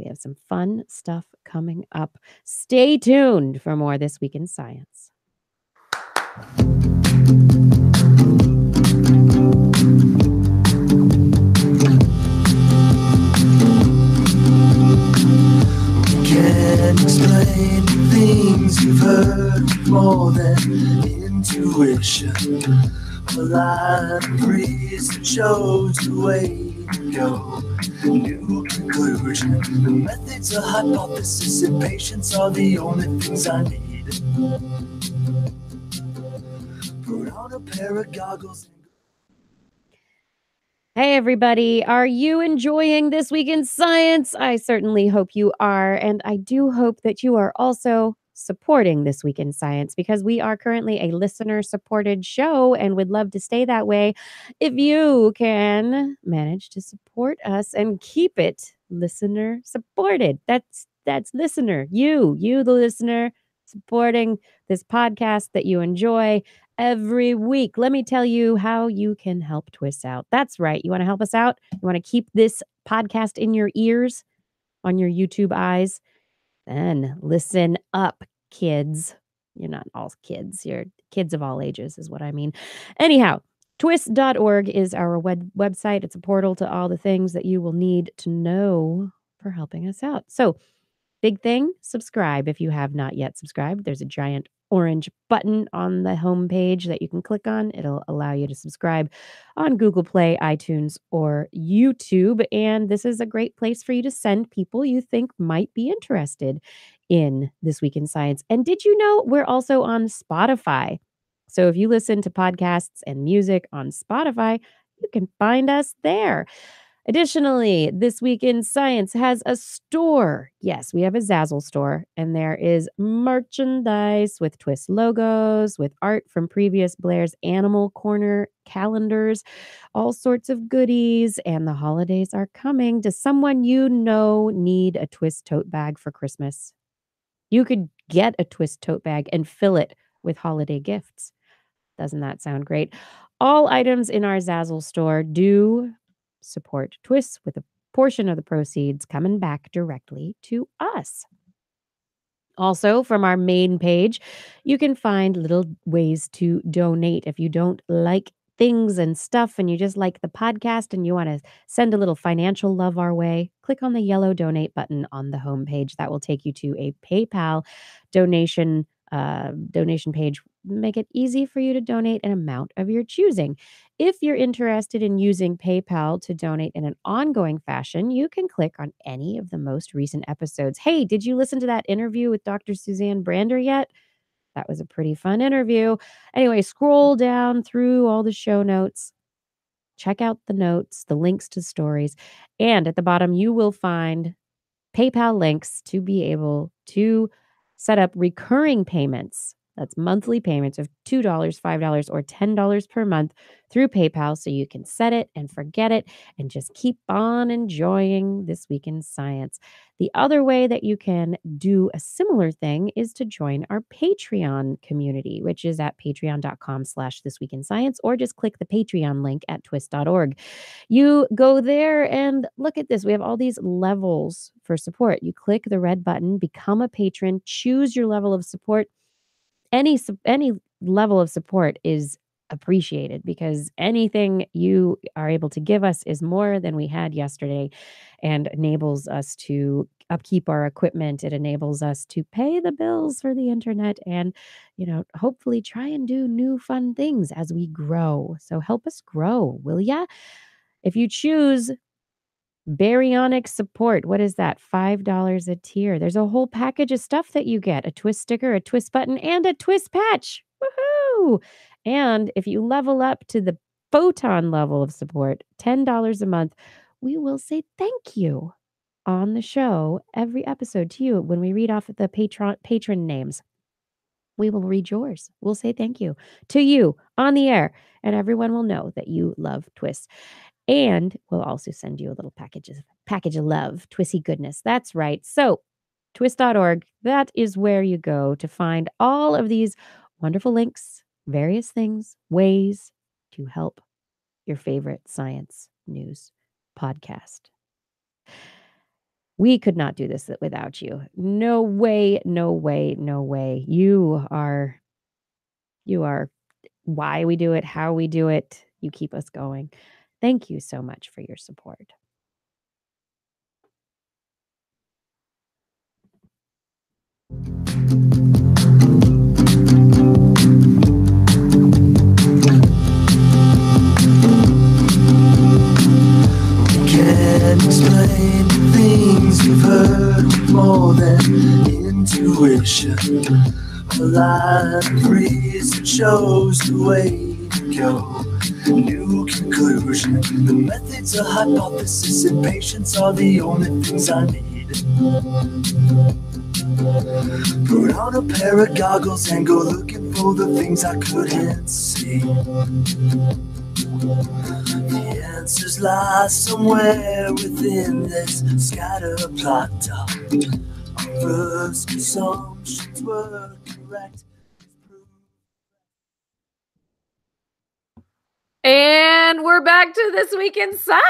have some fun stuff coming up. Stay tuned for more This Week in Science. Can't explain things you've heard more than intuition. A line of reason shows the way to go. New conclusion. The methods of hypothesis and patience are the only things I need. Put on a pair of goggles. Hey, everybody. Are you enjoying This Week in Science? I certainly hope you are. And I do hope that you are also supporting This Week in Science, because we are currently a listener-supported show and would love to stay that way. If you can manage to support us and keep it listener-supported. That's listener. You, the listener, supporting this podcast that you enjoy every week. Let me tell you how you can help TWIS out. That's right. You want to help us out? You want to keep this podcast in your ears, on your YouTube eyes? Then listen up, kids. You're not all kids. You're kids of all ages is what I mean. Anyhow, TWIS.org is our website. It's a portal to all the things that you will need to know for helping us out. So, big thing, subscribe if you have not yet subscribed. There's a giant orange button on the homepage that you can click on. It'll allow you to subscribe on Google Play, iTunes, or YouTube. And this is a great place for you to send people you think might be interested in This Week in Science. And did you know we're also on Spotify? So if you listen to podcasts and music on Spotify, you can find us there. Additionally, This Week in Science has a store. Yes, we have a Zazzle store, and there is merchandise with TWIS logos, with art from previous Blair's Animal Corner calendars, all sorts of goodies, and the holidays are coming. Does someone you know need a TWIS tote bag for Christmas? You could get a TWIS tote bag and fill it with holiday gifts. Doesn't that sound great? All items in our Zazzle store do support TWIS with a portion of the proceeds coming back directly to us. Also, from our main page, you can find little ways to donate if you don't like things and stuff and you just like the podcast and you want to send a little financial love our way. Click on the yellow donate button on the homepage. That will take you to a PayPal donation page. Make it easy for you to donate an amount of your choosing. If you're interested in using PayPal to donate in an ongoing fashion, you can click on any of the most recent episodes. Hey, did you listen to that interview with Dr. Suzanne Brander yet? That was a pretty fun interview. Anyway, scroll down through all the show notes. Check out the notes, the links to stories. And at the bottom, you will find PayPal links to be able to set up recurring payments. That's monthly payments of $2, $5, or $10 per month through PayPal so you can set it and forget it and just keep on enjoying This Week in Science. The other way that you can do a similar thing is to join our Patreon community, which is at patreon.com/thisweekinscience, or just click the Patreon link at twis.org. You go there and look at this. We have all these levels for support. You click the red button, become a patron, choose your level of support. Any level of support is appreciated because anything you are able to give us is more than we had yesterday and enables us to upkeep our equipment. It enables us to pay the bills for the internet and, hopefully try and do new fun things as we grow. So help us grow, will ya? If you choose baryonic support, what is that? $5 a tier. There's a whole package of stuff that you get: a TWIS sticker, a TWIS button, and a TWIS patch. Woohoo! And if you level up to the photon level of support, $10 a month, we will say thank you on the show every episode to you when we read off the patron names. We will read yours. We'll say thank you to you on the air, and everyone will know that you love TWIS. And we'll also send you a little package of love, Twissy goodness. That's right. So twis.org, that is where you go to find all of these wonderful links, various things, ways to help your favorite science news podcast. We could not do this without you. No way, no way, no way. You are why we do it, how we do it. You keep us going. Thank you so much for your support. Can't explain the things we've heard with more than intuition. A lot of reason shows the way to go. New conclusion. The methods of hypothesis and patience are the only things I need. Put on a pair of goggles and go looking for the things I couldn't see. The answers lie somewhere within this scatter plot. Our first assumptions were correct. And we're back to This Week in Science.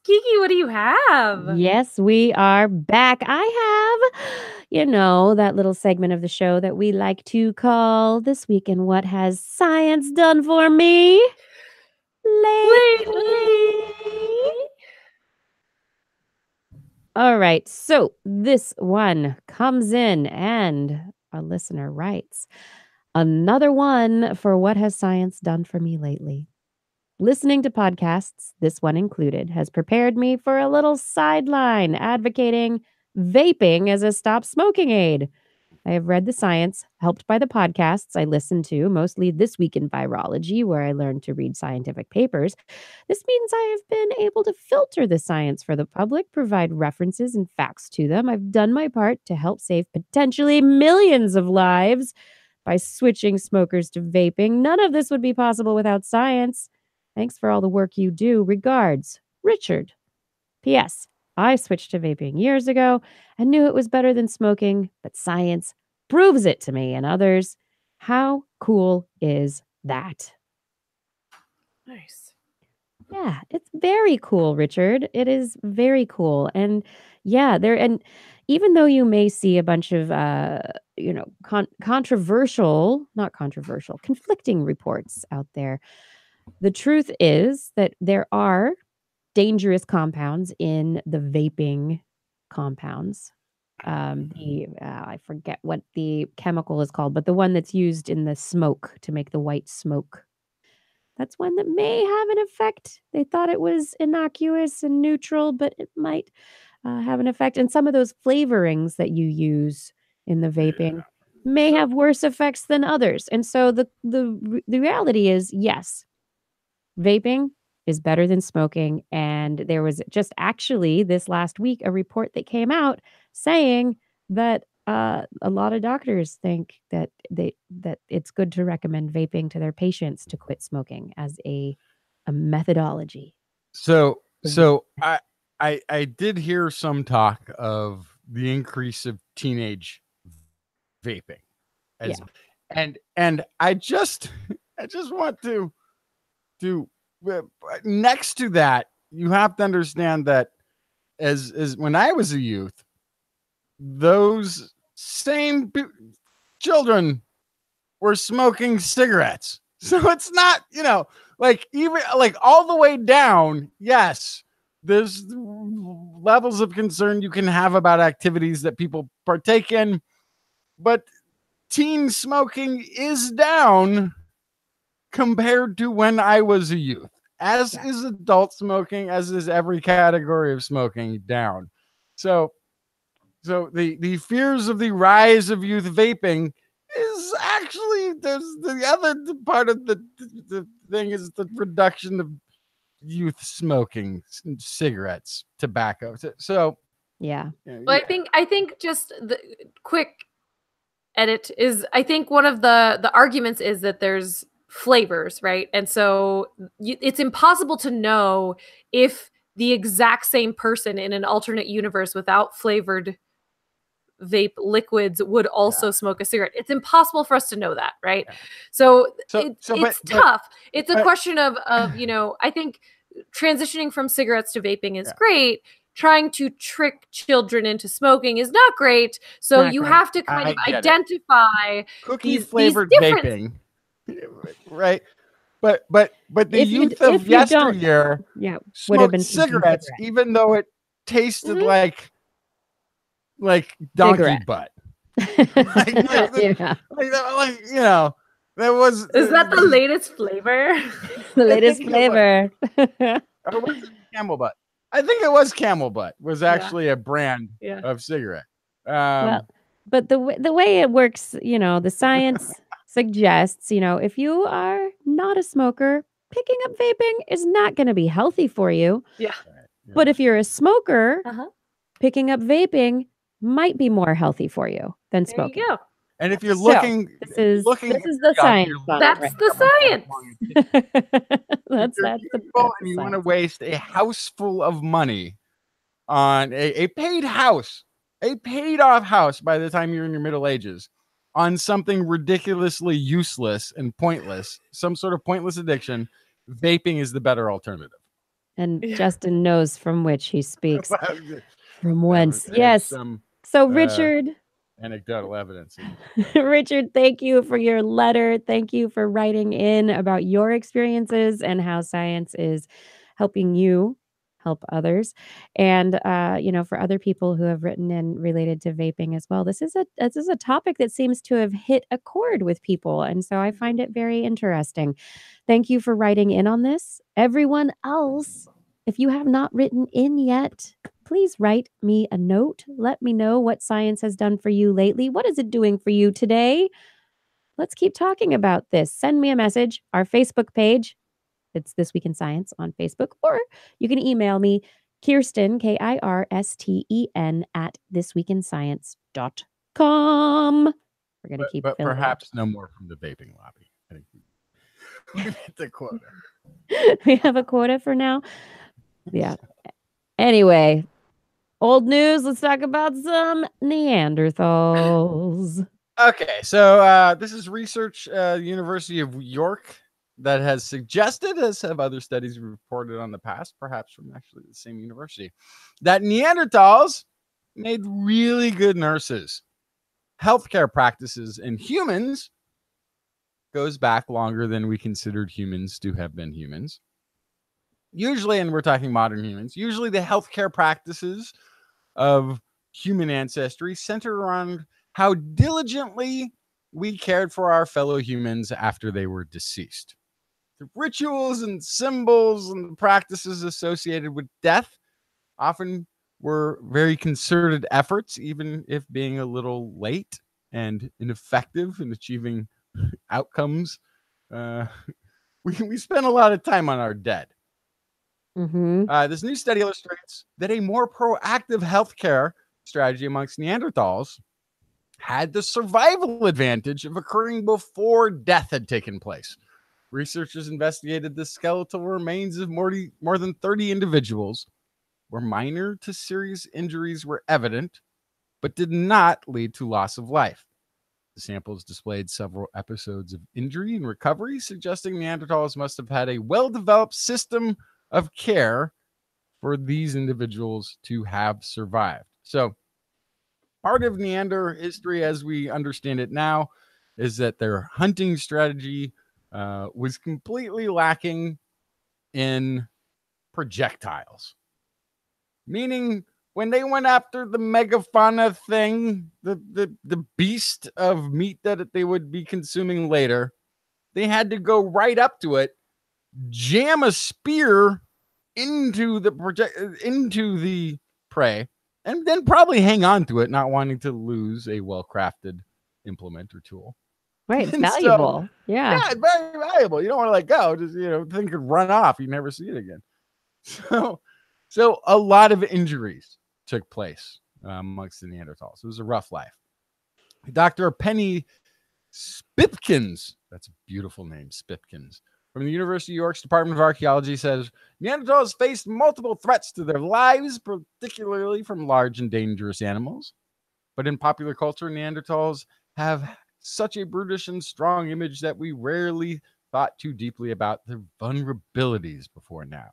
Kiki, what do you have? Yes, we are back. I have, that little segment of the show that we like to call This Week in What Has Science Done For Me Lately. All right, so this one comes in and a listener writes, another one for What Has Science Done For Me Lately. Listening to podcasts, this one included, has prepared me for a little sideline advocating vaping as a stop smoking aid. I have read the science, helped by the podcasts I listen to, mostly This Week in Virology, where I learned to read scientific papers. This means I have been able to filter the science for the public, provide references and facts to them. I've done my part to help save potentially millions of lives by switching smokers to vaping. None of this would be possible without science. Thanks for all the work you do. Regards, Richard. P.S. I switched to vaping years ago and knew it was better than smoking, but science proves it to me and others. How cool is that? Nice. Yeah, it's very cool, Richard. It is very cool. And yeah, and even though you may see a bunch of conflicting reports out there, the truth is that there are dangerous compounds in the vaping compounds. I forget what the chemical is called, but the one that's used in the smoke to make the white smoke. That's one that may have an effect. They thought it was innocuous and neutral, but it might have an effect. And some of those flavorings that you use in the vaping may have worse effects than others. And so the reality is, yes, vaping is better than smoking. And there was just actually this last week a report that came out saying that a lot of doctors think that it's good to recommend vaping to their patients to quit smoking as a methodology. So I did hear some talk of the increase of teenage vaping, and I just want to next to that, you have to understand that as when I was a youth, those same children were smoking cigarettes. So it's not, like even like all the way down. Yes, there's levels of concern you can have about activities that people partake in, but teen smoking is down compared to when I was a youth, as is adult smoking, as is every category of smoking down. So the fears of the rise of youth vaping is actually, there's the other part of the thing is the reduction of youth smoking cigarettes, tobacco. So yeah. Well, I think just the quick edit is, I think one of the arguments is that there's flavors, right? And so it's impossible to know if the exact same person in an alternate universe without flavored vape liquids would also smoke a cigarette. It's impossible for us to know that, right? So it's tough. It's a question of I think transitioning from cigarettes to vaping is great. Trying to trick children into smoking is not great. So you have to kind of identify cookie flavored vaping, right? But the youth of yesteryear would have been cigarettes, even though it tasted like donkey butt. There was. Is that the latest flavor? The latest flavor. Or was it camel butt? I think it was camel butt. Was actually a brand of cigarette. Well, but the way it works, the science suggests, if you are not a smoker, picking up vaping is not going to be healthy for you. Yeah. But if you're a smoker, picking up vaping might be more healthy for you than smoking. There you go. And if you're looking, this is the science. That's the science. That's the and you want to waste a house full of money on a paid house, a paid off house by the time you're in your middle ages, on something ridiculously useless and pointless, some sort of pointless addiction, vaping is the better alternative. And Justin knows from which he speaks. From whence. Yes. So Richard, anecdotal evidence. Richard, thank you for your letter. Thank you for writing in about your experiences and how science is helping you help others. And for other people who have written in related to vaping as well. This is a topic that seems to have hit a chord with people. And so I find it very interesting. Thank you for writing in on this. Everyone else, if you have not written in yet, please write me a note. Let me know what science has done for you lately. What is it doing for you today? Let's keep talking about this. Send me a message. Our Facebook page, it's This Week in Science on Facebook, or you can email me, Kirsten, KIRSTEN, at thisweekinscience.com. We're going to keep but perhaps no more from the vaping lobby. I think we hit the quota. We have a quota for now. Yeah. Anyway, old news. Let's talk about some Neanderthals. Okay, so this is research, University of York, that has suggested, as have other studies reported on the past, perhaps from actually the same university, that Neanderthals made really good nurses. Healthcare practices in humans goes back longer than we considered humans to have been humans. Usually, and we're talking modern humans, usually the healthcare practices of human ancestry center around how diligently we cared for our fellow humans after they were deceased. The rituals and symbols and practices associated with death often were very concerted efforts, even if being a little late and ineffective in achieving outcomes. We spend a lot of time on our dead. This new study illustrates that a more proactive healthcare strategy amongst Neanderthals had the survival advantage of occurring before death had taken place. Researchers investigated the skeletal remains of more than 30 individuals where minor to serious injuries were evident, but did not lead to loss of life. The samples displayed several episodes of injury and recovery, suggesting Neanderthals must have had a well-developed system of care for these individuals to have survived. So part of Neander history, as we understand it now, is that their hunting strategy was completely lacking in projectiles. Meaning, when they went after the megafauna thing, the beast of meat that they would be consuming later, they had to go right up to it, jam a spear into the prey, and then probably hang on to it, not wanting to lose a well-crafted implement or tool. Right, it's And valuable. So, yeah, it's very valuable. You don't want to let go. Just, thing could run off. You never see it again. So a lot of injuries took place amongst the Neanderthals. It was a rough life. Dr. Penny Spipkins, that's a beautiful name, Spipkins, from the University of York's Department of Archaeology says, Neanderthals faced multiple threats to their lives, particularly from large and dangerous animals. But in popular culture, Neanderthals have such a brutish and strong image that we rarely thought too deeply about their vulnerabilities before now.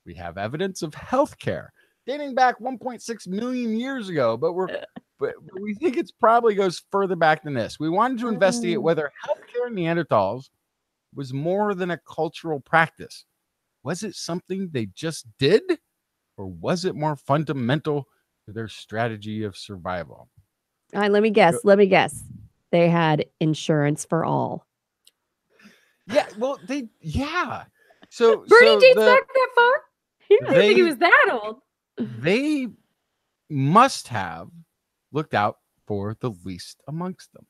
We have evidence of healthcare dating back 1.6 million years ago, but we think it probably goes further back than this. We wanted to investigate whether healthcare in Neanderthals was more than a cultural practice. Was it something they just did, or was it more fundamental to their strategy of survival? All right, let me guess. They had insurance for all. Yeah, well, So Bernie dates back that far? I didn't think he was that old. They must have looked out for the least amongst them,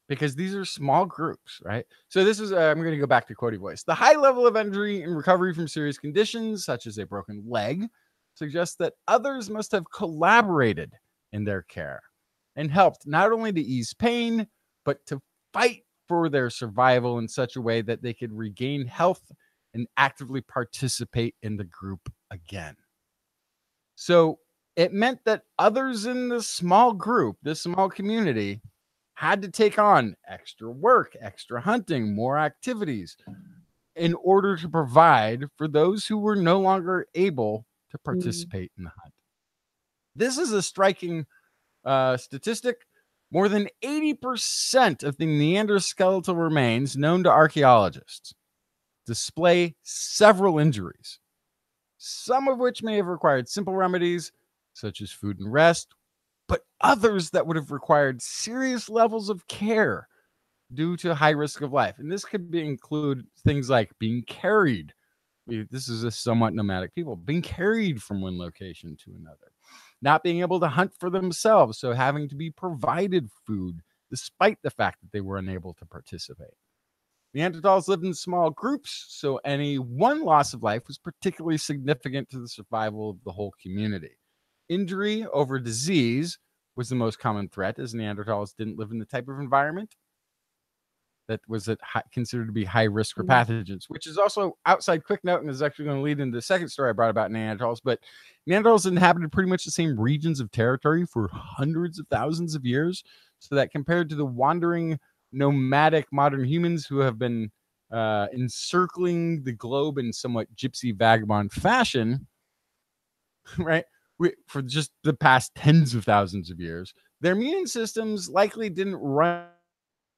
because these are small groups, right? So this is, I'm going to go back to Quotey voice. The high level of injury and recovery from serious conditions, such as a broken leg, suggests that others must have collaborated in their care and helped not only to ease pain, but to fight for their survival in such a way that they could regain health and actively participate in the group again. So it meant that others in this small group, this small community, had to take on extra work, extra hunting, more activities in order to provide for those who were no longer able to participate in the hunt. This is a striking statistic. More than 80% of the Neanderthal skeletal remains known to archaeologists display several injuries, some of which may have required simple remedies, such as food and rest, but others that would have required serious levels of care due to high risk of life. And this could include things like being carried. This is a somewhat nomadic people, being carried from one location to another, not being able to hunt for themselves, so having to be provided food despite the fact that they were unable to participate. Neanderthals lived in small groups, so any one loss of life was particularly significant to the survival of the whole community. Injury over disease was the most common threat, as Neanderthals didn't live in the type of environment that was considered to be high risk for pathogens, which is also outside quick note and is actually going to lead into the second story I brought about Neanderthals. But Neanderthals inhabited pretty much the same regions of territory for hundreds of thousands of years, so that compared to the wandering nomadic modern humans who have been encircling the globe in somewhat gypsy vagabond fashion, right? For just the past tens of thousands of years, their immune systems likely didn't run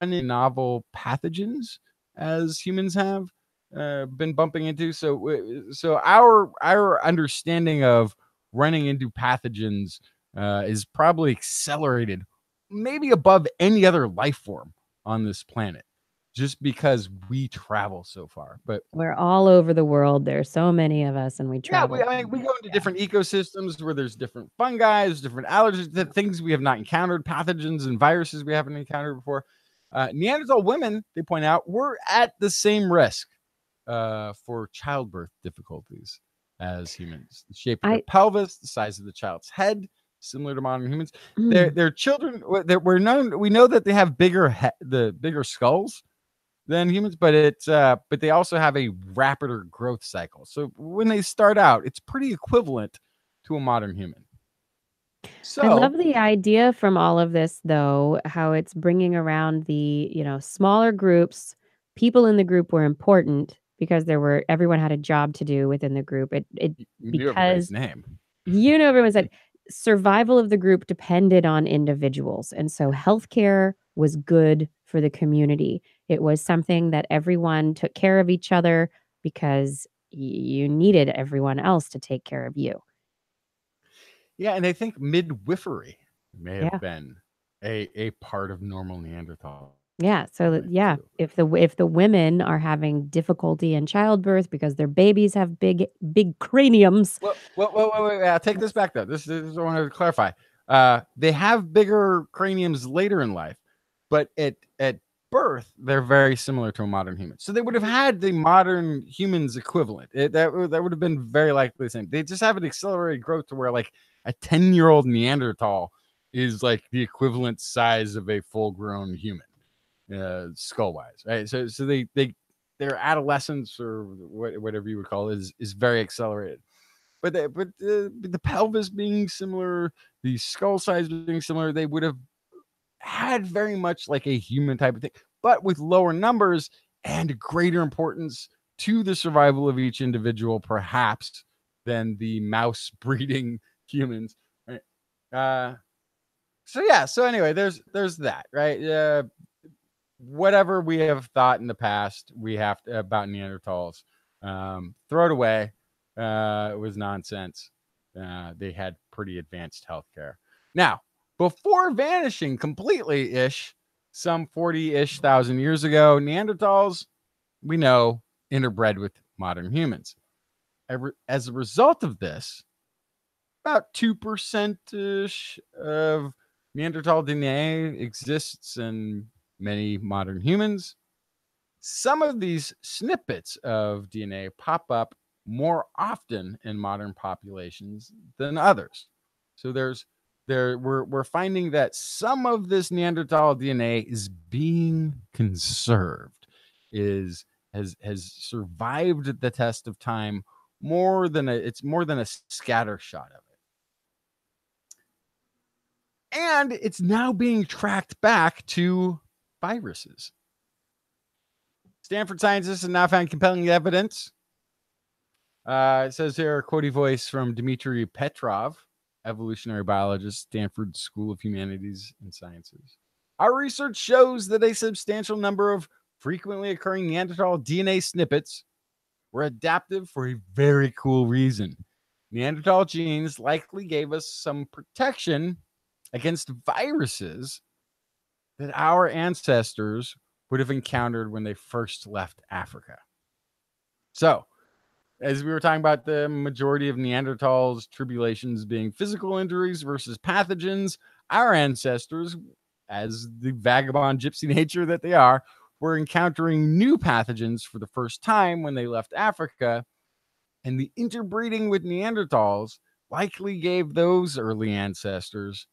in novel pathogens as humans have been bumping into. So our understanding of running into pathogens is probably accelerated, maybe above any other life form on this planet, just because we travel so far. But We're all over the world. There's so many of us, and we yeah, travel. we go into different ecosystems where there's different fungi, different allergies, things we have not encountered, pathogens and viruses we haven't encountered before. Neanderthal women, they point out, were at the same risk for childbirth difficulties as humans. The shape of the pelvis, the size of the child's head, similar to modern humans. Their children, we know that they have bigger skulls than humans, but they also have a rapider growth cycle. So when they start out, it's pretty equivalent to a modern human. So I love the idea from all of this, though, how it's bringing around the, smaller groups. People in the group were important because everyone had a job to do within the group. Because name. Everyone said survival of the group depended on individuals. And so healthcare was good for the community. It was something that everyone took care of each other because you needed everyone else to take care of you. Yeah, and I think midwifery may have been a part of normal Neanderthal. Yeah, so if the women are having difficulty in childbirth because their babies have big craniums. Well, wait, I'll take this back though. This is what I want to clarify. They have bigger craniums later in life, but at birth they're very similar to a modern human. So they would have had the modern humans equivalent. That would have been very likely the same. They just have an accelerated growth to where like a 10-year-old Neanderthal is like the equivalent size of a full-grown human. Skull wise, right? So their adolescence or whatever you would call it is very accelerated, but the pelvis being similar, the skull size being similar, they would have had very much like a human type of thing, but with lower numbers and greater importance to the survival of each individual, perhaps, than the mouse breeding humans, right? So anyway, there's that, right? Whatever we have thought in the past, we have to, about Neanderthals, throw it away. It was nonsense. They had pretty advanced healthcare. Now, before vanishing completely-ish, some 40-ish thousand years ago, Neanderthals, we know, interbred with modern humans. As a result of this, about 2%-ish of Neanderthal DNA exists in many modern humans. Some of these snippets of DNA pop up more often in modern populations than others. So we're finding that some of this Neanderthal DNA is being conserved, has survived the test of time more than a scatter shot of it. And it's now being tracked back to viruses. Stanford scientists have now found compelling evidence. It says here, a quotey voice from Dmitry Petrov, evolutionary biologist, Stanford School of Humanities and Sciences. Our research shows that a substantial number of frequently occurring Neanderthal DNA snippets were adaptive for a very cool reason. Neanderthal genes likely gave us some protection against viruses that our ancestors would have encountered when they first left Africa. So, as we were talking about the majority of Neanderthals' tribulations being physical injuries versus pathogens, our ancestors, as the vagabond gypsy nature that they are, were encountering new pathogens for the first time when they left Africa, and the interbreeding with Neanderthals likely gave those early ancestors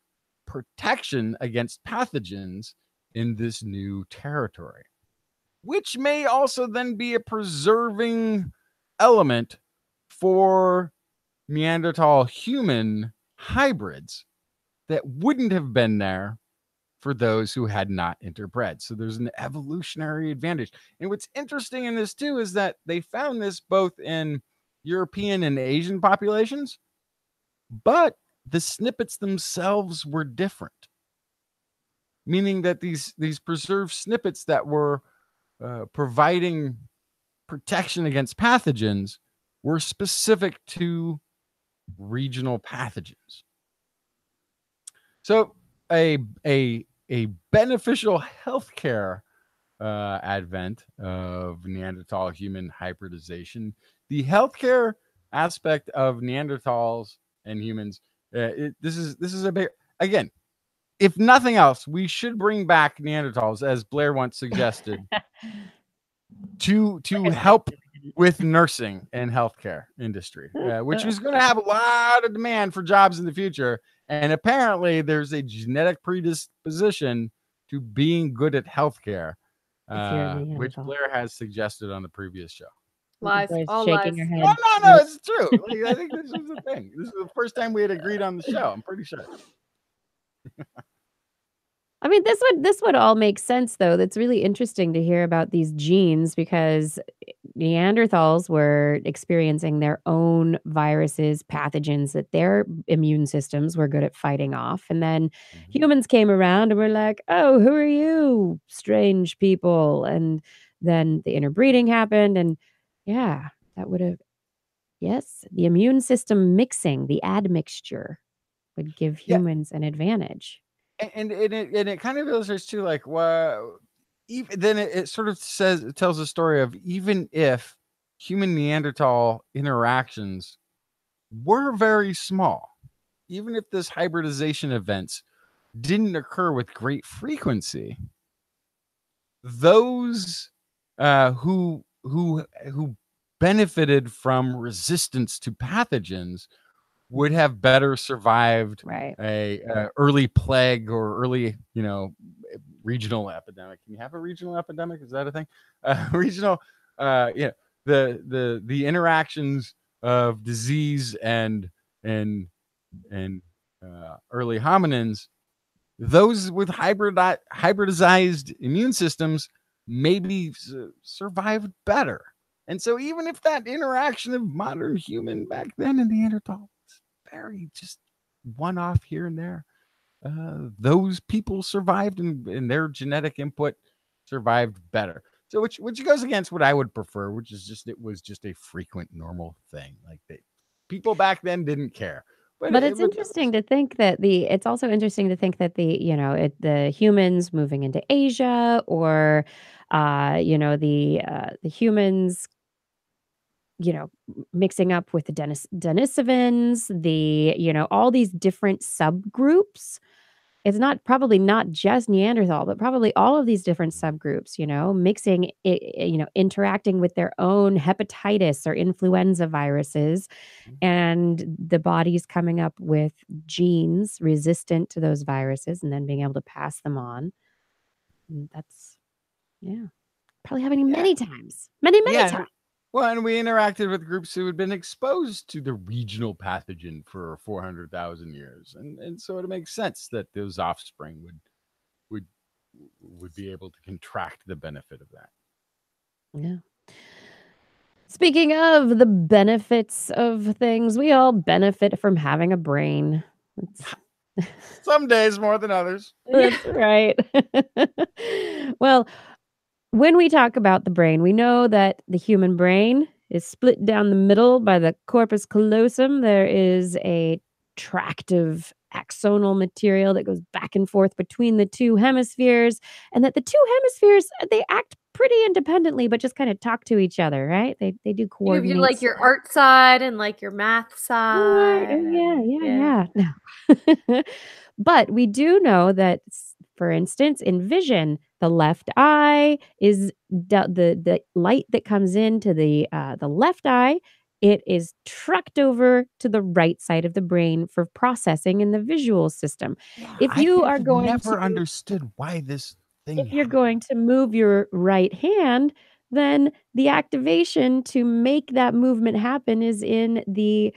protection against pathogens in this new territory, which may also then be a preserving element for Neanderthal human hybrids that wouldn't have been there for those who had not interbred. So there's an evolutionary advantage. And what's interesting in this too is that they found this both in European and Asian populations, but the snippets themselves were different, meaning that these preserved snippets that were providing protection against pathogens were specific to regional pathogens. So a beneficial healthcare advent of Neanderthal human hybridization, the healthcare aspect of Neanderthals and humans. This is a big, again, if nothing else, we should bring back Neanderthals, as Blair once suggested, to help with nursing and healthcare industry, which is going to have a lot of demand for jobs in the future. And apparently there's a genetic predisposition to being good at healthcare, which Blair has suggested on the previous show. Lies. Blair's All shaking lies. her head. No, it's true. Like, I think this was the thing. This is the first time we had agreed on the show. I'm pretty sure. I mean, this would all make sense, though. That's really interesting to hear about these genes, because Neanderthals were experiencing their own viruses, pathogens that their immune systems were good at fighting off. And then humans came around and were like, oh, who are you, strange people? And then the interbreeding happened. And yeah, that would have, yes, the immune system mixing, the admixture would give humans an advantage. And it kind of illustrates too, like, well, even then it sort of tells a story of, even if human Neanderthal interactions were very small, even if this hybridization events didn't occur with great frequency, those who benefited from resistance to pathogens would have better survived a early plague or early, regional epidemic. Can you have a regional epidemic? Is that a thing? Regional, the interactions of disease and early hominins, those with hybridized immune systems maybe survived better. And so even if that interaction of modern human back then and Neanderthal very just one-off here and there, those people survived, and their genetic input survived better. So which goes against what I would prefer, which is it was just a frequent normal thing. Like, people back then didn't care. But it's interesting to think that it's also interesting to think that the humans moving into Asia, or the humans mixing up with the Denisovans, all these different subgroups. It's probably not just Neanderthal, but probably all of these different subgroups, mixing, interacting with their own hepatitis or influenza viruses, and the body's coming up with genes resistant to those viruses and then being able to pass them on. And that's, probably happening many times, many times. Well, and we interacted with groups who had been exposed to the regional pathogen for 400,000 years, and so it makes sense that those offspring would be able to contract the benefit of that. Yeah. Speaking of the benefits of things, we all benefit from having a brain. Some days more than others. That's right. Well, when we talk about the brain, we know that the human brain is split down the middle by the corpus callosum. There is a tractive axonal material that goes back and forth between the two hemispheres, and that the two hemispheres, they act pretty independently, but just kind of talk to each other, right? They do coordinate. You like your art side and like your math side. Yeah. But we do know that, for instance, in vision, the left eye is the light that comes into the left eye. It is trucked over to the right side of the brain for processing in the visual system. If you are going never understood why this thing. If you're going to move your right hand, then the activation to make that movement happen is in the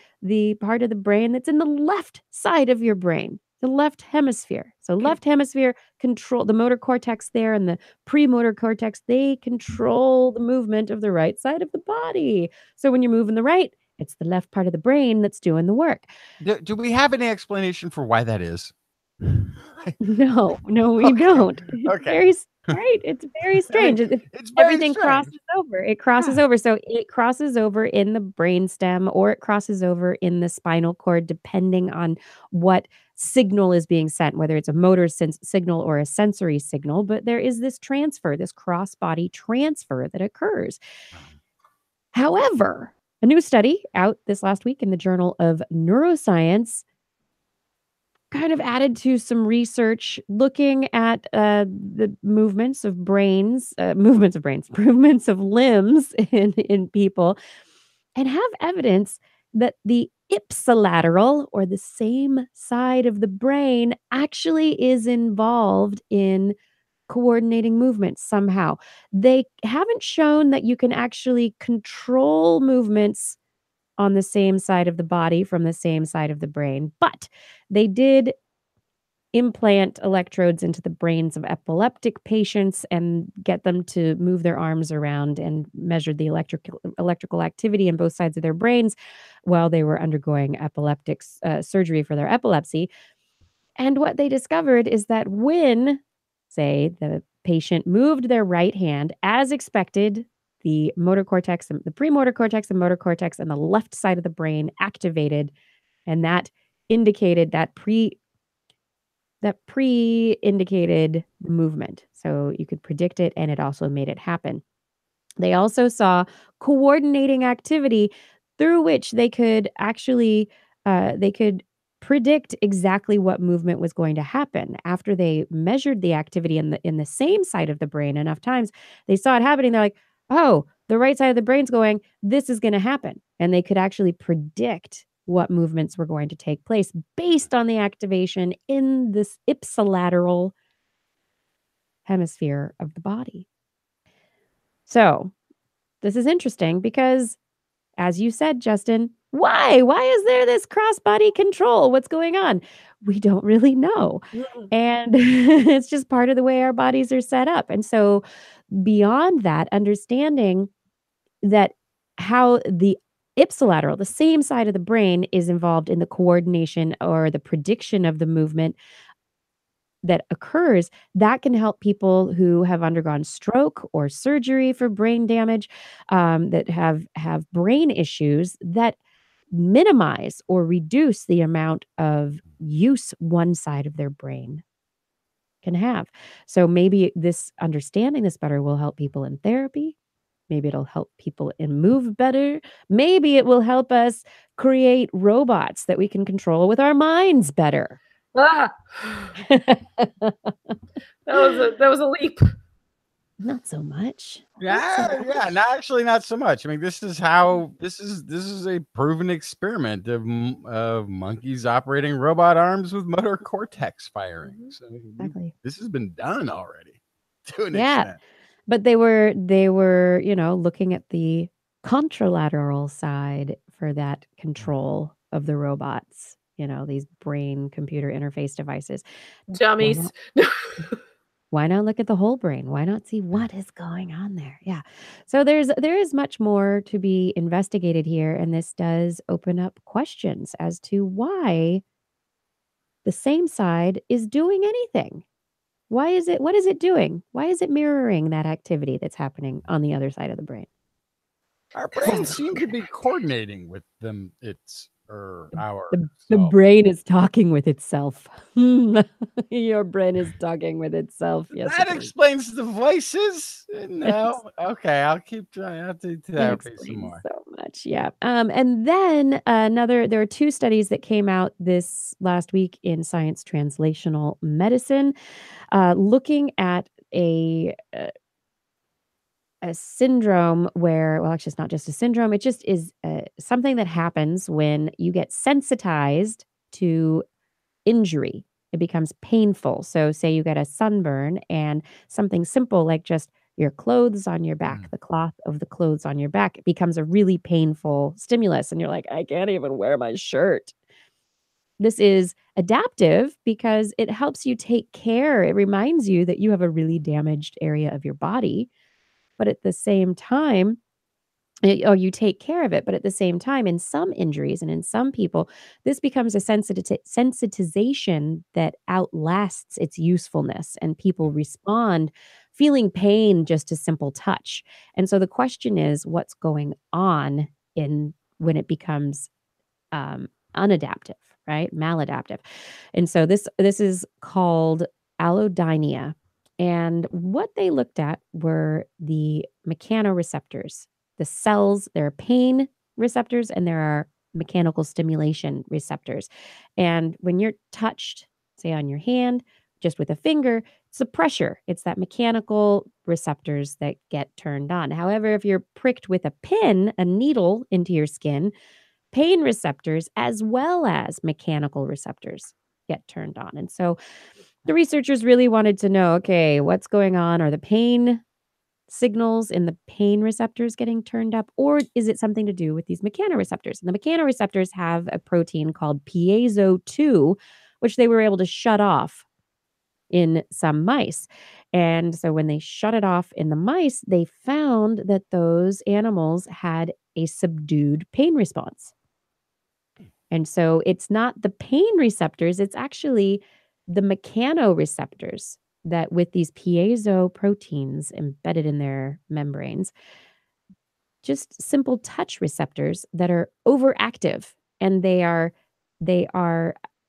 part of the brain that's in the left side of your brain. The left hemisphere. So left hemisphere control the motor cortex there and the premotor cortex, they control the movement of the right side of the body. So when you're moving the right, it's the left part of the brain that's doing the work. Do we have any explanation for why that is? No, we Okay, don't. It's okay. very right. It's very strange. It's very Everything strange. crosses over. It crosses over. So it crosses over in the brainstem or it crosses over in the spinal cord, depending on what signal is being sent, whether it's a motor signal or a sensory signal. But there is this transfer, this cross-body transfer that occurs. However, a new study out this last week in the Journal of Neuroscience kind of added to some research looking at the movements of limbs in people, and have evidence that the ipsilateral, or the same side of the brain, actually is involved in coordinating movements somehow. They haven't shown that you can actually control movements on the same side of the body from the same side of the brain, but they did implant electrodes into the brains of epileptic patients and get them to move their arms around and measure the electrical activity in both sides of their brains while they were undergoing epileptic surgery for their epilepsy. And what they discovered is that when, say, the patient moved their right hand as expected, the motor cortex, the premotor cortex and motor cortex and the left side of the brain activated, and that indicated that pre-indicated movement. So you could predict it, and it also made it happen. They also saw coordinating activity through which they could actually predict exactly what movement was going to happen. After they measured the activity in the same side of the brain enough times, they saw it happening. They're like, oh, the right side of the brain's going, this is going to happen. And they could actually predict what movements were going to take place based on the activation in this ipsilateral hemisphere of the body. So this is interesting because, as you said, Justin, why is there this cross-body control? What's going on? We don't really know. And it's just part of the way our bodies are set up. And so beyond that, understanding that how the ipsilateral, the same side of the brain, is involved in the coordination or the prediction of the movement that occurs, that can help people who have undergone stroke or surgery for brain damage, that have brain issues that minimize or reduce the amount of use one side of their brain can have. So maybe understanding this better will help people in therapy. Maybe it'll help people move better. Maybe it will help us create robots that we can control with our minds better. Ah! That was a leap. Not so much. Yeah, not so much. I mean, this is a proven experiment of monkeys operating robot arms with motor cortex firing. So exactly. This has been done already to an extent. But they were, looking at the contralateral side for that control of the robots, these brain computer interface devices. Dummies. Why not look at the whole brain? Why not see what is going on there? Yeah. So there is much more to be investigated here, and this does open up questions as to why the same side is doing anything. What is it doing? Why is it mirroring that activity that's happening on the other side of the brain? Our brains seem to be coordinating with them. The brain is talking with itself. Your brain is talking with itself. Yes, that explains the voices. No, okay, I'll keep trying. I'll do that some more. So much, yeah. And then there are two studies that came out this last week in Science Translational Medicine, looking at a syndrome where, well, actually, it's not just a syndrome. It just is something that happens when you get sensitized to injury. It becomes painful. So say you get a sunburn, and something simple like just your clothes on your back, the cloth of the clothes on your back, it becomes a really painful stimulus. And you're like, I can't even wear my shirt. This is adaptive because it helps you take care. It reminds you that you have a really damaged area of your body, but at the same time, or you take care of it, but at the same time, in some injuries and in some people, this becomes a sensitization that outlasts its usefulness, and people respond feeling pain just to simple touch. And so the question is, what's going on in when it becomes unadaptive, right? Maladaptive. And so this is called allodynia. And what they looked at were the mechanoreceptors. The cells, there are pain receptors and there are mechanical stimulation receptors. And when you're touched, say on your hand, just with a finger, it's the pressure. It's that mechanical receptors that get turned on. However, if you're pricked with a pin, a needle into your skin, pain receptors as well as mechanical receptors get turned on. And so the researchers really wanted to know, okay, what's going on? Are the pain signals in the pain receptors getting turned up, or is it something to do with these mechanoreceptors? And the mechanoreceptors have a protein called piezo2, which they were able to shut off in some mice. And so when they shut it off in the mice, they found that those animals had a subdued pain response. And so it's not the pain receptors, it's actually the mechanoreceptors that with these piezo proteins embedded in their membranes, just simple touch receptors that are overactive, and they are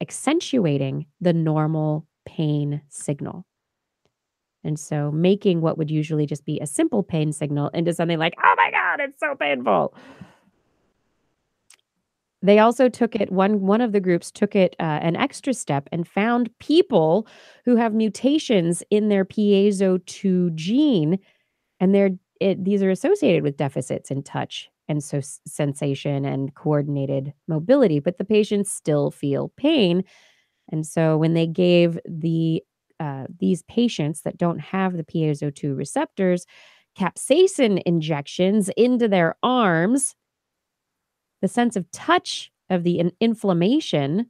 accentuating the normal pain signal. And so making what would usually just be a simple pain signal into something like, oh my God, it's so painful. They also took it, one of the groups took it an extra step and found people who have mutations in their piezo2 gene, and these are associated with deficits in touch and so sensation and coordinated mobility, but the patients still feel pain. And so when they gave these patients that don't have the piezo2 receptors capsaicin injections into their arms, the sense of touch of the inflammation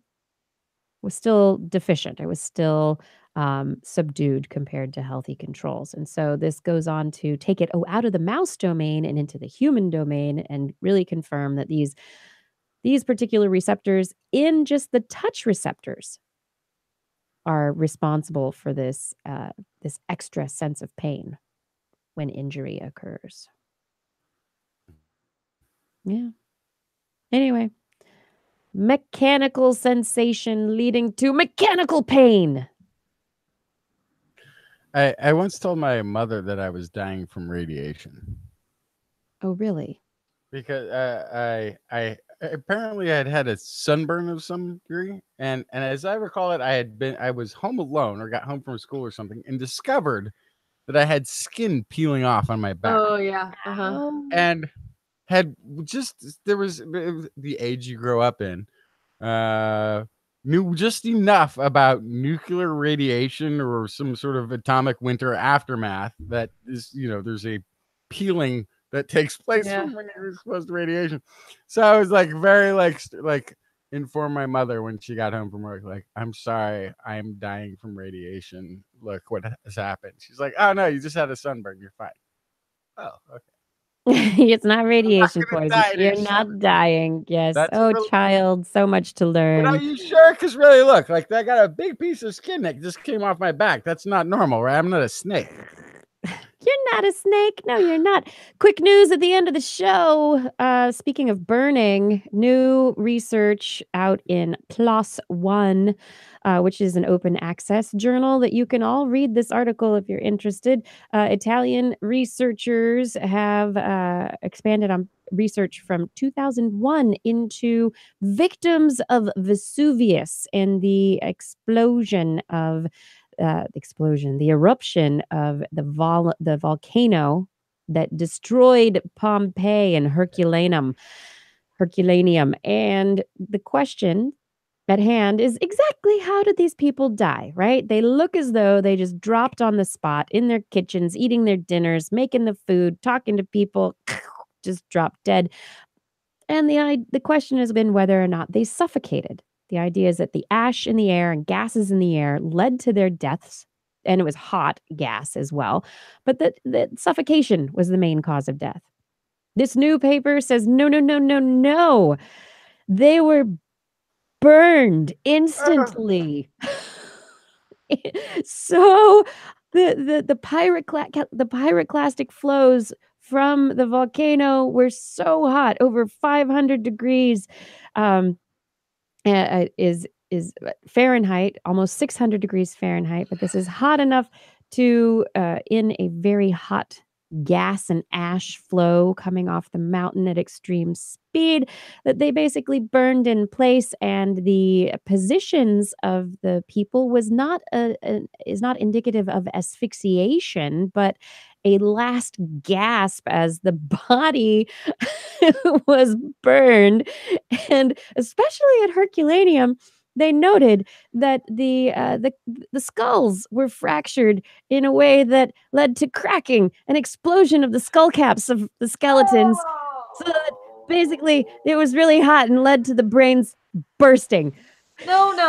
was still deficient. It was still subdued compared to healthy controls. And so this goes on to take it out of the mouse domain and into the human domain and really confirm that these particular receptors in just the touch receptors are responsible for this extra sense of pain when injury occurs. Yeah. Anyway, mechanical sensation leading to mechanical pain. I once told my mother that I was dying from radiation. Oh, really? Because I apparently I had a sunburn of some degree, and as I recall it, I was home alone or got home from school or something and discovered that I had skin peeling off on my back. Oh yeah. Uh-huh. And had just there was the age you grow up in, knew just enough about nuclear radiation or some sort of atomic winter aftermath that is, there's a peeling that takes place from when you're exposed to radiation. So I was like very like inform my mother when she got home from work, like, I'm sorry, I'm dying from radiation. Look what has happened. She's like, oh no, you just had a sunburn. You're fine. Oh, okay. It's not radiation poison. You're summer. not dying. Yes. That's oh, child, so much to learn. But are you sure? Because really, look, like I got a big piece of skin that just came off my back. That's not normal, right? I'm not a snake. You're not a snake. No, you're not. Quick news at the end of the show. Speaking of burning, new research out in PLOS ONE, which is an open access journal that you can all read this article if you're interested. Italian researchers have expanded on research from 2001 into victims of Vesuvius and the eruption of the volcano that destroyed Pompeii and Herculaneum. And the question at hand is exactly how did these people die, right? They look as though they just dropped on the spot in their kitchens, eating their dinners, making the food, talking to people, just dropped dead. And the question has been whether or not they suffocated. The idea is that the ash in the air and gases in the air led to their deaths, and it was hot gas as well, but that suffocation was the main cause of death. This new paper says, no, no, no, no, no. They were burned instantly. So the pyroclastic flows from the volcano were so hot, over 500 degrees, is Fahrenheit, almost 600 degrees Fahrenheit, but this is hot enough to in a very hot gas and ash flow coming off the mountain at extreme speed, that they basically burned in place, and the positions of the people was not is not indicative of asphyxiation, but a last gasp as the body was burned. And especially at Herculaneum, they noted that the skulls were fractured in a way that led to cracking and explosion of the skull caps of the skeletons. So that basically it was really hot and led to the brains bursting. No.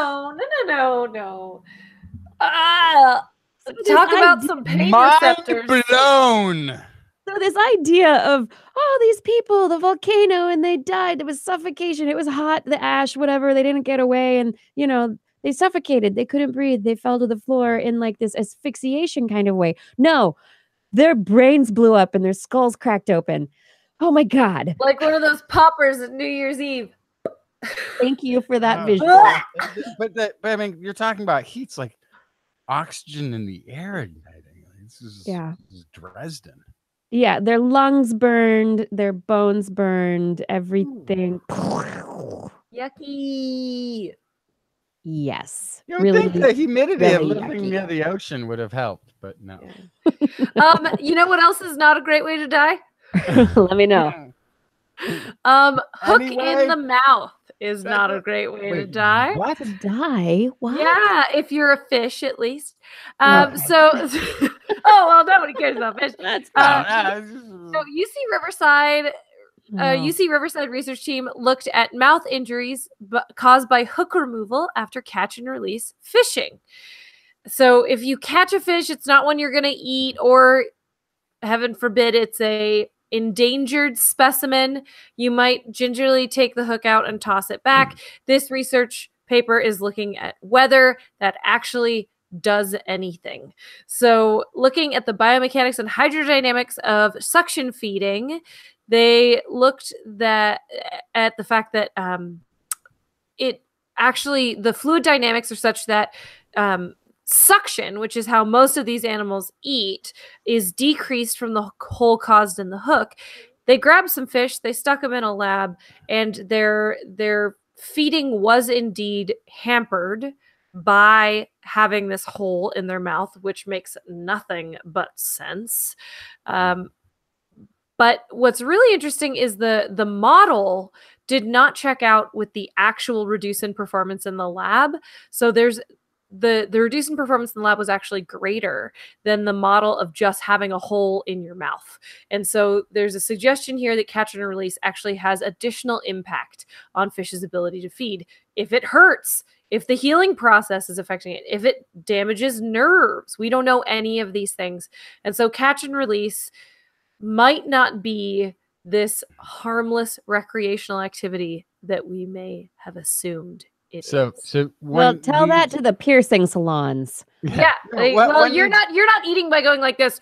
Talk about some pain Mind receptors. blown. So this idea of, oh, these people, the volcano, and they died. There was suffocation. It was hot, the ash, whatever. They didn't get away. And, they suffocated. They couldn't breathe. They fell to the floor in like this asphyxiation kind of way. No, their brains blew up and their skulls cracked open. Oh, my God. Like one of those poppers at New Year's Eve. Thank you for that visual. But I mean, you're talking about heat's like oxygen in the air igniting. This is Dresden. Yeah, their lungs burned, their bones burned, everything. Yucky. Yes. You would really, think the humidity of really living yucky. near the ocean would have helped, but no. You know what else is not a great way to die? Let me know. Hook Anyway. in the mouth is not a great way to die. What? To die? What? Yeah, if you're a fish, at least. Okay. Oh well, nobody cares about fish. That's So UC Riverside research team looked at mouth injuries caused by hook removal after catch and release fishing. So if you catch a fish, it's not one you're going to eat, or heaven forbid, it's a endangered specimen. You might gingerly take the hook out and toss it back. This research paper is looking at whether that actually does anything. So looking at the biomechanics and hydrodynamics of suction feeding, they looked at the fact that the fluid dynamics are such that suction, which is how most of these animals eat, is decreased from the hole caused in the hook. They grabbed some fish, they stuck them in a lab, and their feeding was indeed hampered by having this hole in their mouth, which makes nothing but sense. But what's really interesting is the model did not check out with the actual reduce in performance in the lab. So there's the reduce in performance in the lab was actually greater than the model of just having a hole in your mouth. And so there's a suggestion here that catch and release actually has additional impact on fish's ability to feed. If it hurts, if the healing process is affecting it, if it damages nerves, we don't know any of these things. And so catch and release might not be this harmless recreational activity that we may have assumed it is. Well, tell that to the piercing salons. Yeah. You're not eating by going like this.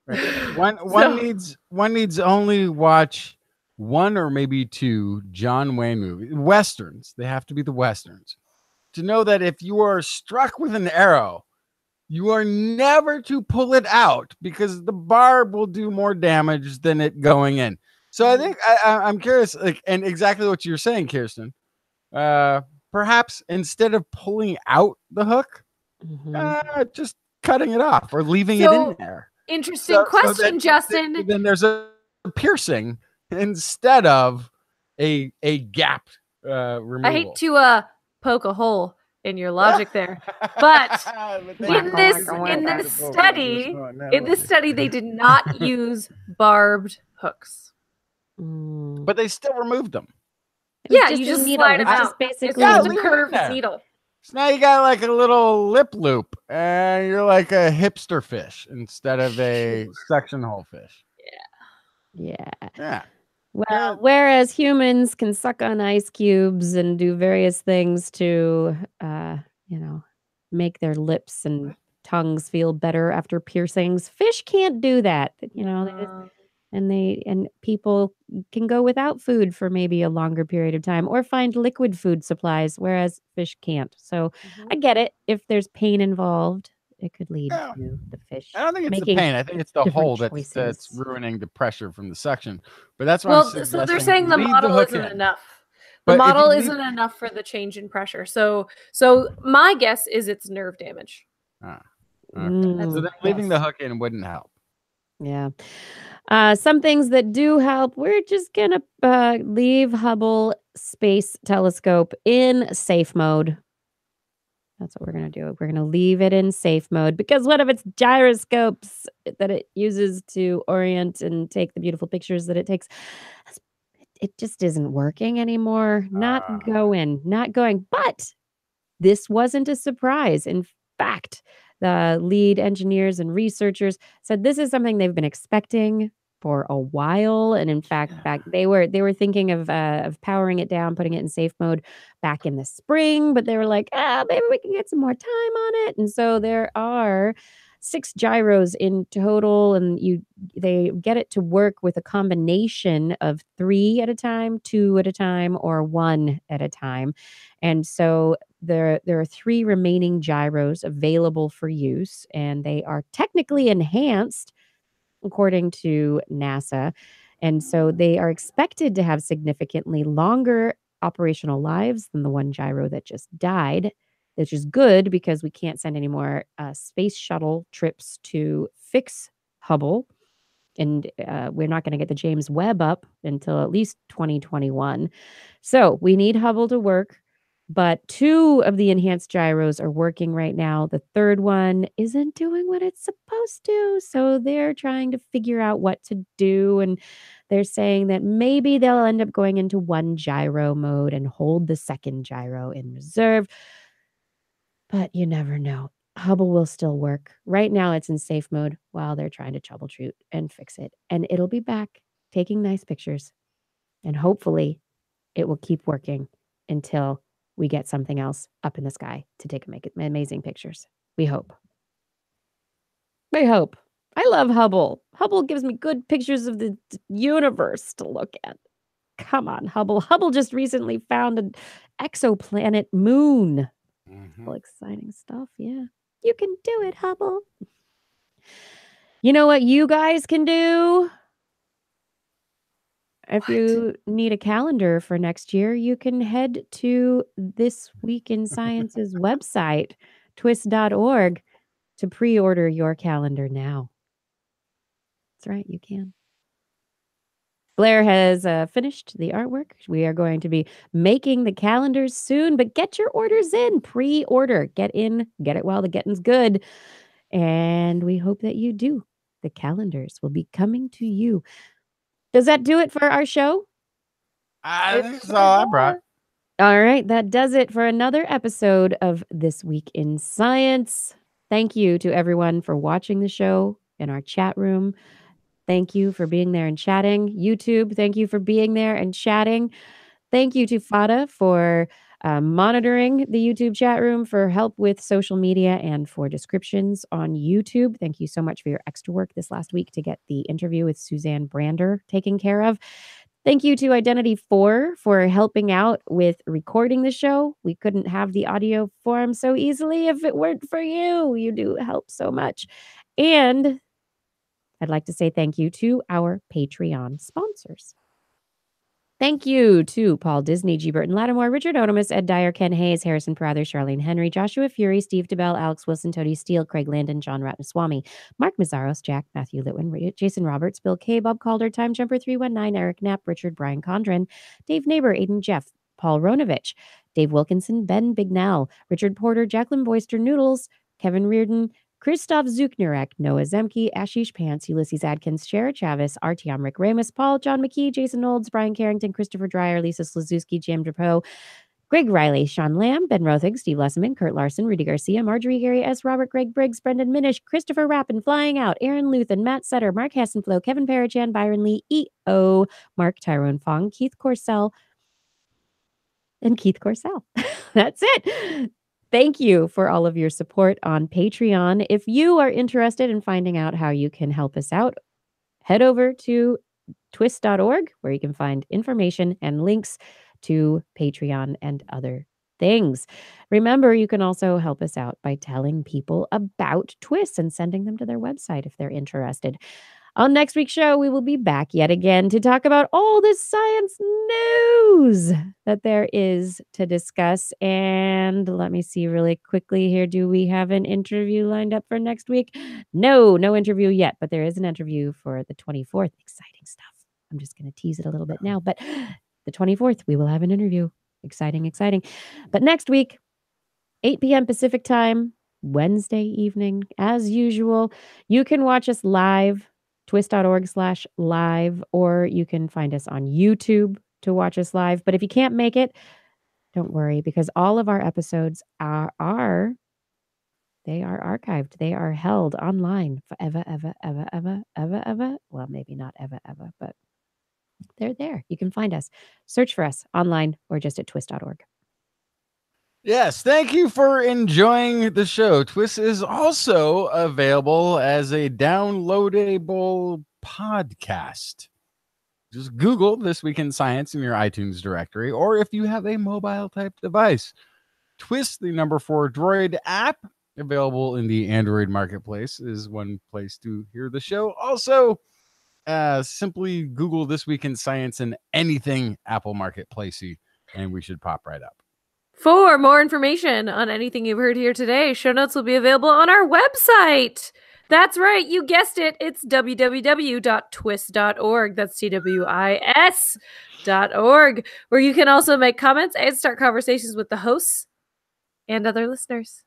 Right. One needs only watch one or maybe two John Wayne movies, westerns. They have to be the westerns, to know that if you are struck with an arrow, you are never to pull it out, because the barb will do more damage than it going in. So I think I'm curious, and exactly what you're saying, Kirsten. Perhaps instead of pulling out the hook, just cutting it off or leaving it in there. Interesting question, Justin. Then there's a piercing instead of a gap removal. I hate to poke a hole in your logic there, but in this study, they did not use barbed hooks. But they still removed them. Yeah, just you a just needle. slide It's them just out. basically Yeah, It's leave just it a in curved there. needle. So now you got like a little lip loop, and you're like a hipster fish instead of a suction hole fish. yeah. Yeah. Well, whereas humans can suck on ice cubes and do various things to, make their lips and tongues feel better after piercings, fish can't do that. They just, and people can go without food for maybe a longer period of time or find liquid food supplies, whereas fish can't. So I get it. If there's pain involved, it could lead Yeah. to the fish. I don't think it's the making pain. I think it's the different hole that's choices. ruining the pressure from the suction. But that's why I'm Well, suggesting so they're saying the leave model hook isn't in. enough. But The if you model leave- isn't enough for the change in pressure. So my guess is it's nerve damage. Okay. So then leaving the hook in wouldn't help. Yeah. Some things that do help, we're just going to leave Hubble Space Telescope in safe mode. That's what we're going to do. We're going to leave it in safe mode because one of its gyroscopes that it uses to orient and take the beautiful pictures that it takes, it just isn't working anymore. Not going. But this wasn't a surprise. In fact, the lead engineers and researchers said this is something they've been expecting for a while, and in fact, they were thinking of powering it down, putting it in safe mode back in the spring, but they were like, maybe we can get some more time on it, and so there are 6 gyros in total, and they get it to work with a combination of 3 at a time, 2 at a time, or 1 at a time, and so there are 3 remaining gyros available for use, and they are technically enhanced according to NASA. And so they are expected to have significantly longer operational lives than the one gyro that just died, which is good because we can't send any more space shuttle trips to fix Hubble. And we're not going to get the James Webb up until at least 2021. So we need Hubble to work. But 2 of the enhanced gyros are working right now. The third one isn't doing what it's supposed to. So they're trying to figure out what to do. And they're saying that maybe they'll end up going into 1 gyro mode and hold the second gyro in reserve. But you never know. Hubble will still work. Right now it's in safe mode while they're trying to troubleshoot and fix it. And it'll be back taking nice pictures. And hopefully it will keep working until we get something else up in the sky to take amazing pictures. We hope. We hope. I love Hubble. Hubble gives me good pictures of the universe to look at. Come on, Hubble. Hubble just recently found an exoplanet moon. All exciting stuff. Yeah. You can do it, Hubble. You know what you guys can do? If you need a calendar for next year, you can head to This Week in Science's website, TWIS.org, to pre-order your calendar now. That's right, you can. Blair has finished the artwork. We are going to be making the calendars soon, but get your orders in. Pre-order. Get in. Get it while the getting's good. And we hope that you do. The calendars will be coming to you. Does that do it for our show? I think that's all I brought. All right, that does it for another episode of This Week in Science. Thank you to everyone for watching the show in our chat room. Thank you for being there and chatting. YouTube, thank you for being there and chatting. Thank you to Fada for monitoring the YouTube chat room, for help with social media, and for descriptions on YouTube. Thank you so much for your extra work this last week to get the interview with Suzanne Brander taken care of. Thank you to Identity 4 for helping out with recording the show. We couldn't have the audio form so easily if it weren't for you. You do help so much. And I'd like to say thank you to our Patreon sponsors. Thank you to Paul Disney, G. Burton Lattimore, Richard Onomus, Ed Dyer, Ken Hayes, Harrison Prather, Charlene Henry, Joshua Fury, Steve DeBell, Alex Wilson, Tony Steele, Craig Landon, John Ratnaswamy, Mark Mazzaros, Jack, Matthew Litwin, Jason Roberts, Bill K., Bob Calder, Time Jumper 319, Eric Knapp, Richard Brian Condren, Dave Neighbor, Aiden Jeff, Paul Ronovich, Dave Wilkinson, Ben Bignell, Richard Porter, Jacqueline Boyster Noodles, Kevin Reardon, Christoph Zuchnerek, Noah Zemke, Ashish Pants, Ulysses Adkins, Shara Chavis, Artyom Rick Ramus, Paul, John McKee, Jason Olds, Brian Carrington, Christopher Dreyer, Lisa Slazuski, Jam Drapeau, Greg Riley, Sean Lamb, Ben Rothig, Steve Lesseman, Kurt Larson, Rudy Garcia, Marjorie Gary S. Robert, Greg Briggs, Brendan Minish, Christopher Rappin, Flying Out, Aaron Luthen, Matt Sutter, Mark Hassenflow, Kevin Parachan, Byron Lee, E.O., Mark Tyrone Fong, Keith Corsell, and Keith Corsell. That's it. Thank you for all of your support on Patreon. If you are interested in finding out how you can help us out, head over to TWIS.org, where you can find information and links to Patreon and other things. Remember, you can also help us out by telling people about TWIS and sending them to their website if they're interested. On next week's show, we will be back yet again to talk about all the science news that there is to discuss. And let me see really quickly here. Do we have an interview lined up for next week? No interview yet, but there is an interview for the 24th. Exciting stuff. I'm just going to tease it a little bit now, but the 24th, we will have an interview. Exciting. But next week, 8 p.m. Pacific time, Wednesday evening, as usual, you can watch us live. TWIS.org/live, or you can find us on YouTube to watch us live. But if you can't make it, don't worry, because all of our episodes are archived. They are held online forever, ever. Well, maybe not ever, but they're there. You can find us. Search for us online or just at TWIS.org. Yes, thank you for enjoying the show. TWIS is also available as a downloadable podcast. Just Google This Week in Science in your iTunes directory, or if you have a mobile type device, TWIS, the number 4 Droid app, available in the Android marketplace, is one place to hear the show. Also, simply Google This Week in Science and anything Apple Marketplacey, and we should pop right up. For more information on anything you've heard here today, show notes will be available on our website. That's right. You guessed it. It's www.twis.org. That's TWIS.org, where you can also make comments and start conversations with the hosts and other listeners.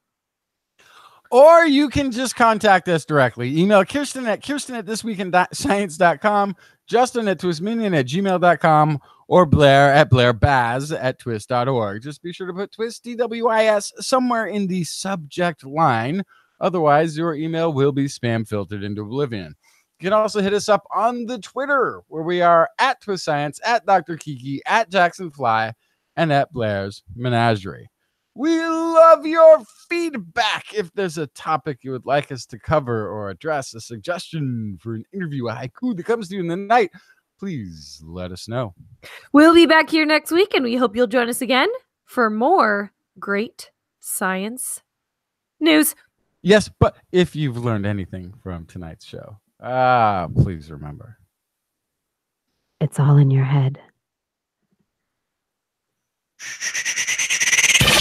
Or you can just contact us directly. Email Kirsten at thisweekinscience.com, Justin at twisminion@gmail.com, or Blair at blairbaz@twis.org. Just be sure to put TWIS, TWIS, somewhere in the subject line. Otherwise, your email will be spam filtered into oblivion. You can also hit us up on the Twitter, where we are at TWIS Science, at Dr. Kiki, at Jackson Fly, and at Blair's Menagerie. We love your feedback. If there's a topic you would like us to cover or address, a suggestion for an interview, a haiku that comes to you in the night, please let us know. We'll be back here next week, and we hope you'll join us again for more great science news. Yes, but if you've learned anything from tonight's show, please remember, it's all in your head.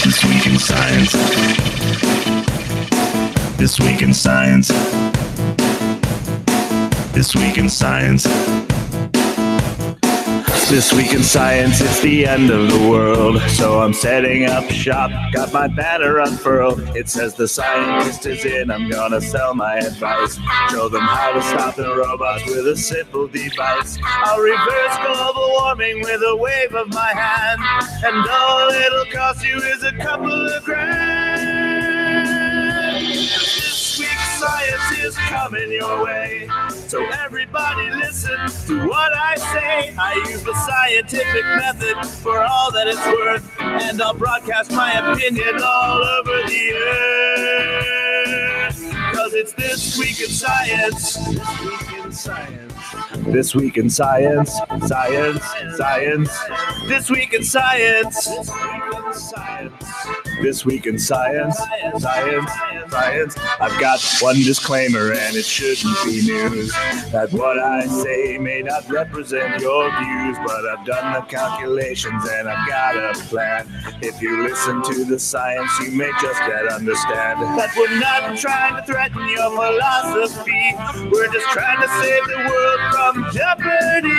This Week in Science. This Week in Science. This Week in Science. This Week in Science, it's the end of the world. So I'm setting up shop, got my banner unfurled. It says the scientist is in, I'm gonna sell my advice. Show them how to stop the robots with a simple device. I'll reverse global warming with a wave of my hand. And all it'll cost you is a couple of grand. This week's science is coming your way. So everybody listen to what I say. I use the scientific method for all that it's worth. And I'll broadcast my opinion all over the earth. Cause it's This Week in Science. This Week in Science. This Week in Science. Science. This Week in Science. This Week in Science. Science. I've got one disclaimer, and it shouldn't be news, that what I say may not represent your views, but I've done the calculations and I've got a plan. If you listen to the science, you may just get understand that we're not trying to threaten your philosophy. We're just trying to save the world from jeopardy.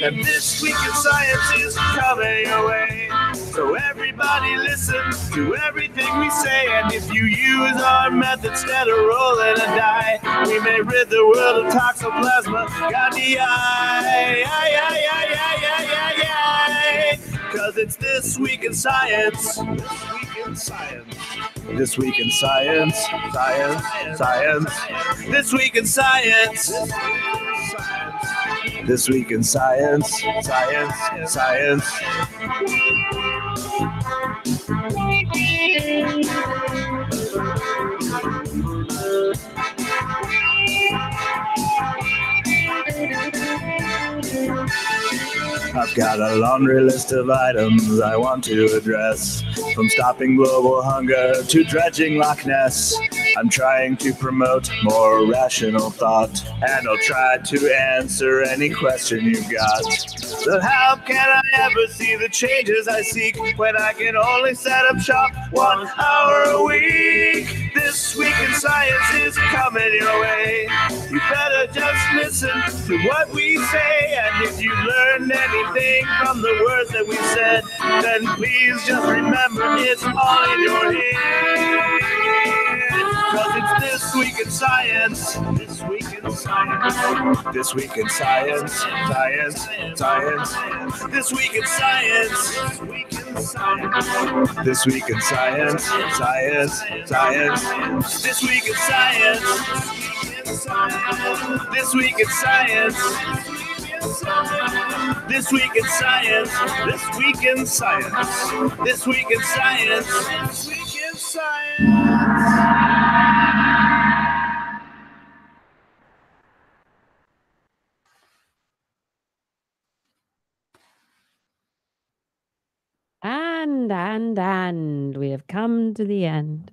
And This Week in Science is coming your way. So every everybody listen to everything we say. And if you use our method instead of rolling a die, we may rid the world of toxoplasma. Got the eye. Cause it's This Week in Science. This Week in Science. This Week in Science. Science. This Week in Science. This Week in Science. Science. I've got a laundry list of items I want to address, from stopping global hunger to dredging Loch Ness. I'm trying to promote more rational thought, and I'll try to answer any question you've got. So how can I ever see the changes I seek when I can only set up shop 1 hour a week? This Week in Science is coming your way. You better just listen to what we say, and if you learned anything from the words that we said, then please just remember it's all in your head. Cause it's This Week in Science. This Week in Science. This Week in Science. Science. This Week in Science. This Week in Science. Science. This Week in Science. This Week in Science. This Week in Science. This Week in Science. This Week in Science. This Week in Science. And we have come to the end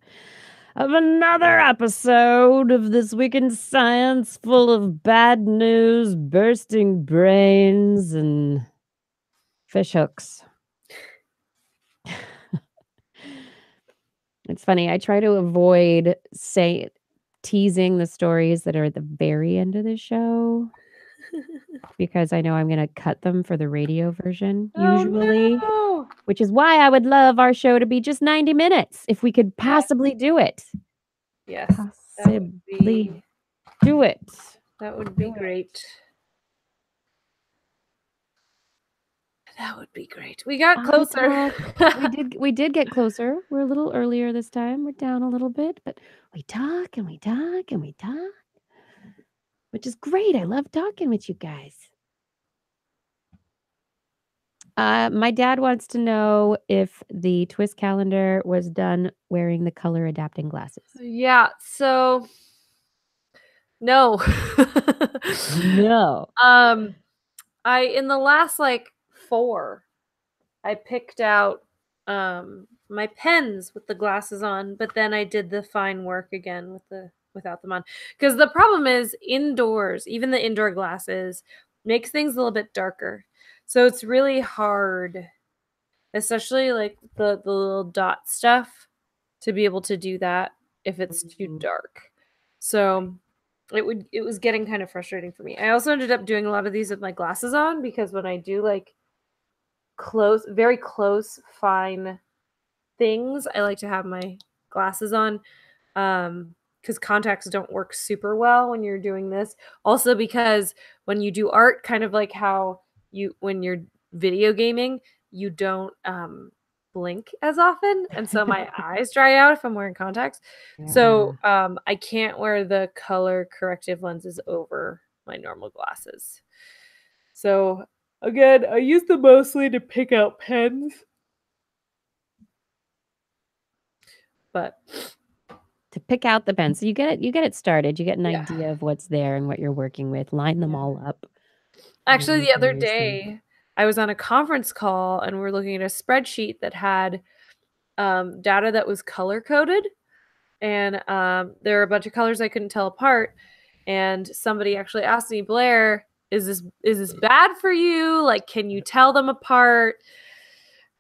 of another episode of This Week in Science, full of bad news, bursting brains, and fish hooks. It's funny. I try to avoid teasing the stories that are at the very end of the show because I know I'm going to cut them for the radio version usually, which is why I would love our show to be just 90 minutes if we could possibly do it. Yes. Possibly do it. That would be great. That would be great. We got closer. We did get closer. We're a little earlier this time. We're down a little bit, but we talk and we talk and we talk, which is great. I love talking with you guys. My dad wants to know if the TWIS calendar was done wearing the color adapting glasses. Yeah, so no. No. I in the last 4, I picked out my pens with the glasses on, but then I did the fine work again without them on. Because the problem is indoors, even the indoor glasses makes things a little bit darker. So it's really hard, especially the little dot stuff, to be able to do that if it's too dark. So it was getting kind of frustrating for me. I also ended up doing a lot of these with my glasses on because when I do very close, fine things, I like to have my glasses on because contacts don't work super well when you're doing this. Also because when you do art, kind of like how when you're video gaming, you don't blink as often, and so my eyes dry out if I'm wearing contacts. Yeah. So I can't wear the color corrective lenses over my normal glasses. So again, I use them mostly to pick out pens. But to pick out the pens. So you get it started. You get an idea of what's there and what you're working with. Line them all up. Actually, the other day, I was on a conference call and we're looking at a spreadsheet that had data that was color-coded. And there are a bunch of colors I couldn't tell apart. And somebody actually asked me, Blair, is this bad for you? Can you tell them apart?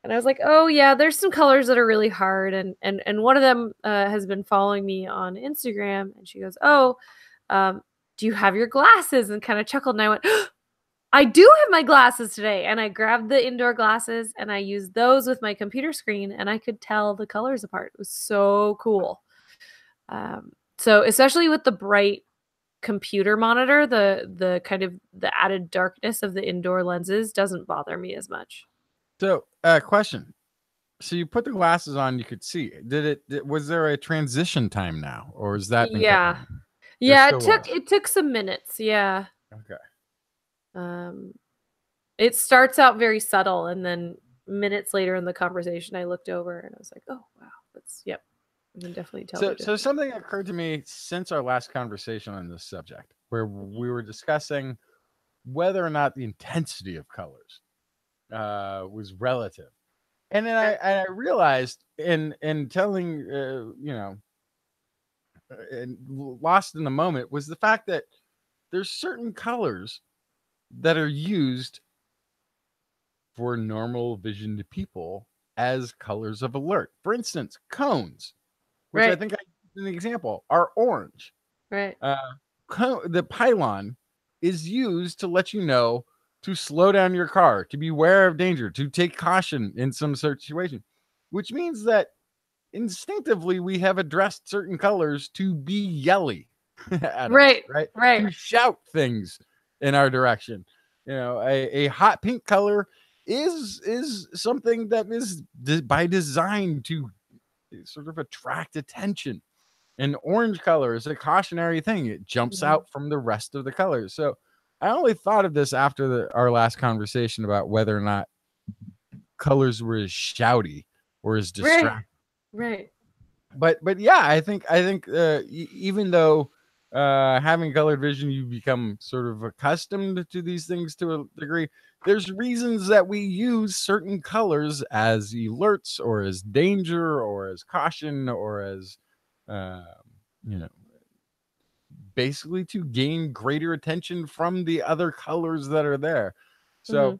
And I was like, oh, yeah, there's some colors that are really hard. And one of them has been following me on Instagram. And she goes, oh, do you have your glasses? And kind of chuckled. And I went, I do have my glasses today, and I grabbed the indoor glasses and I used those with my computer screen, and I could tell the colors apart. It was so cool. So especially with the bright computer monitor, the kind of the added darkness of the indoor lenses doesn't bother me as much. So, question. So you put the glasses on, you could see. Was there a transition time now, or is that been cut Yeah. down? Yeah, still it took some minutes. Yeah. Okay. It starts out very subtle, and then minutes later in the conversation, I looked over and I was like, "Oh wow, that's yep." I can definitely tell. So something occurred to me since our last conversation on this subject, where we were discussing whether or not the intensity of colors was relative, and then I realized in telling and lost in the moment was the fact that there's certain colors that are used for normal vision to people as colors of alert. For instance, cones, which I think I used an example, are orange. Right. The pylon is used to let you know to slow down your car, to be aware of danger, to take caution in some situation, which means that instinctively we have addressed certain colors to be yelly at right. us, right? To shout things in our direction. A hot pink color is something that is by design to sort of attract attention. An orange color is a cautionary thing. It jumps out from the rest of the colors. So I only thought of this after our last conversation about whether or not colors were as shouty or as distracting. Right. But yeah, I think even though having colored vision, you become sort of accustomed to these things to a degree. There's reasons that we use certain colors as alerts or as danger or as caution or as basically to gain greater attention from the other colors that are there. So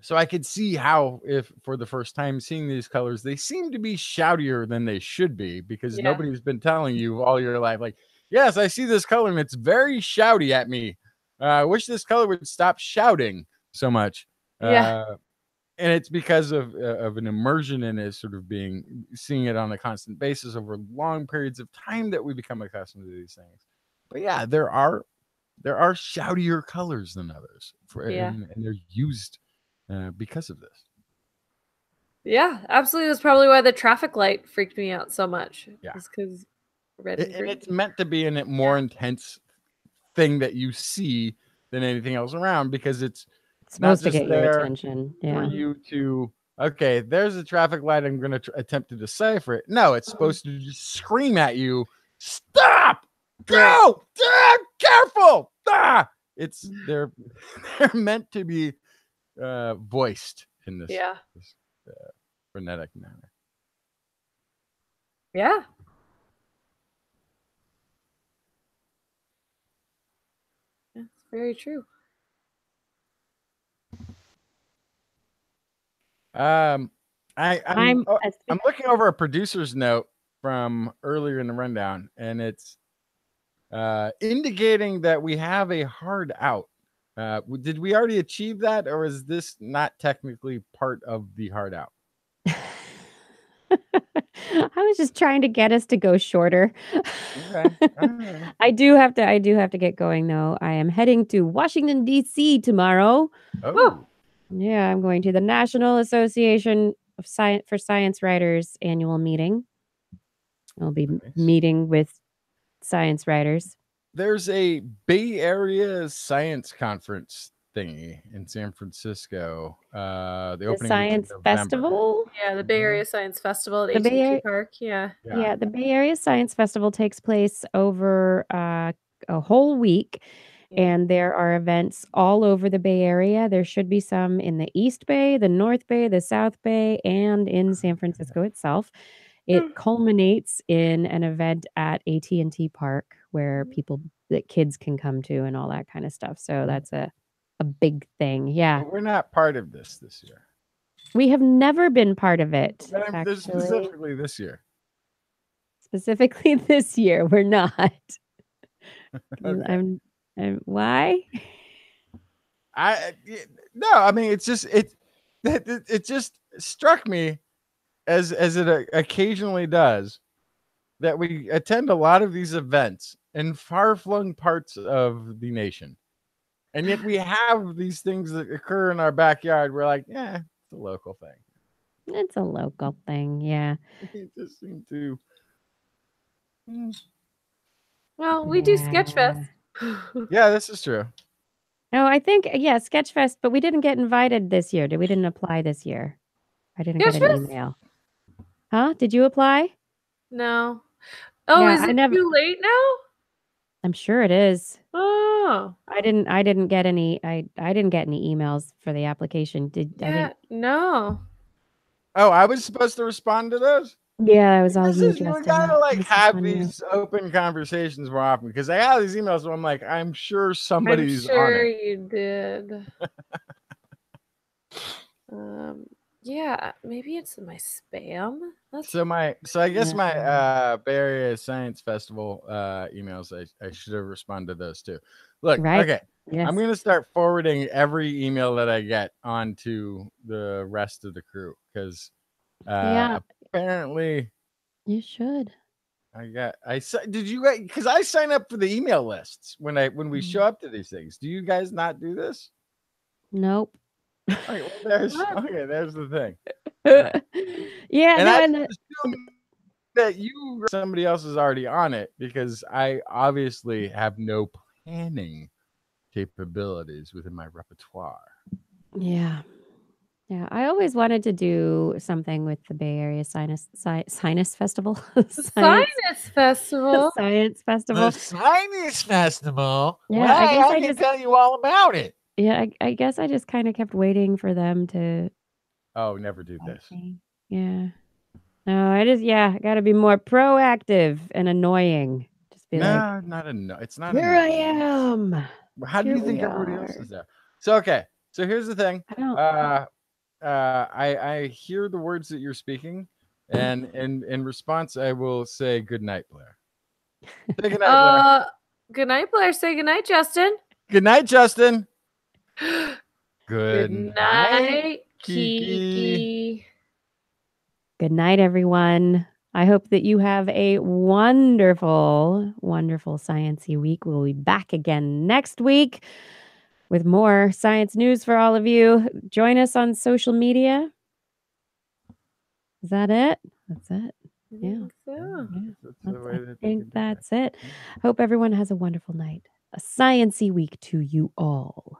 so I could see how, if for the first time seeing these colors, they seem to be shoutier than they should be, because nobody's been telling you all your life, like, yes, I see this color and it's very shouty at me. I wish this color would stop shouting so much. And it's because of an immersion in it, sort of seeing it on a constant basis over long periods of time that we become accustomed to these things. But yeah, there are shoutier colors than others, and they're used because of this. Yeah, absolutely. That's probably why the traffic light freaked me out so much. Yeah, it's because red and green. It's meant to be a more intense thing that you see than anything else around, because it's supposed not to just get your there attention. for you to, okay, there's a traffic light, I'm going to attempt to decipher it. No, it's supposed to just scream at you, stop, go, careful. It's they're meant to be voiced in this, frenetic manner. Yeah. That's very true. I'm looking over a producer's note from earlier in the rundown, and it's indicating that we have a hard out. Did we already achieve that, or is this not technically part of the hard out? I was just trying to get us to go shorter. Okay. I do have to get going though. I am heading to Washington D.C. tomorrow. Oh. Yeah, I'm going to the National Association of Science Writers annual meeting. I'll be meeting with science writers. There's a Bay Area science conference thingy in San Francisco. The Science Festival. Yeah, the Bay Area Science Festival at AT&T Park. Yeah, the Bay Area Science Festival takes place over a whole week. And there are events all over the Bay Area. There should be some in the East Bay, the North Bay, the South Bay, and in San Francisco itself. It culminates in an event at AT&T Park where kids can come to and all that kind of stuff. So that's a big thing. Yeah. But we're not part of this year. We have never been part of it. Specifically this year. Specifically this year, we're not. Okay. And why? No, I mean it's just it just struck me as it occasionally does that we attend a lot of these events in far-flung parts of the nation, and yet we have these things that occur in our backyard. We're like, yeah, it's a local thing. It's a local thing, yeah. It just seemed to. Well, we do Sketchfest. Yeah, this is true. No, I think Sketchfest, but we didn't get invited this year. We didn't apply this year. I didn't get an Sketchfest? email. Huh? Did you apply? No. Oh, Yeah, is it too late now? I'm sure it is. Oh. I didn't get any emails for the application. No. Oh, I was supposed to respond to those? Yeah, it was all you, You Justin. gotta like This is have on you. these open conversations more often because I have these emails where I'm like, I'm sure somebody's I'm sure on it. you did. Yeah, maybe it's in my spam. So I guess my Bay Area Science Festival emails, I should have responded to those too. Look, okay. Yes. I'm gonna start forwarding every email that I get onto the rest of the crew because apparently you should. Did you guys, because I sign up for the email lists when we show up to these things. Do you guys not do this? Nope. Okay, there's the thing. Yeah, and no, I and assume that somebody else is already on it because I obviously have no planning capabilities within my repertoire. Yeah. I always wanted to do something with the Bay Area Sinus Festival. Science Festival. Science Festival. The Science Festival. Yeah, I guess I can tell you all about it. Yeah, I guess I just kind of kept waiting for them to. Oh, never do this. Yeah. No, I got to be more proactive and annoying. Just be like, not it's not. Here I am. How do you think everybody else is there? So okay, so here's the thing. I hear the words that you're speaking, and in response, I will say good night, Blair. Say good night, Blair. Good night, Blair. Say good night, Justin. Good night, Justin. Good night, Kiki. Good night, everyone. I hope that you have a wonderful, wonderful sciencey week. We'll be back again next week with more science news for all of you. Join us on social media. Is that it? That's it. Yeah. I think that's it. Hope everyone has a wonderful night. A sciencey week to you all.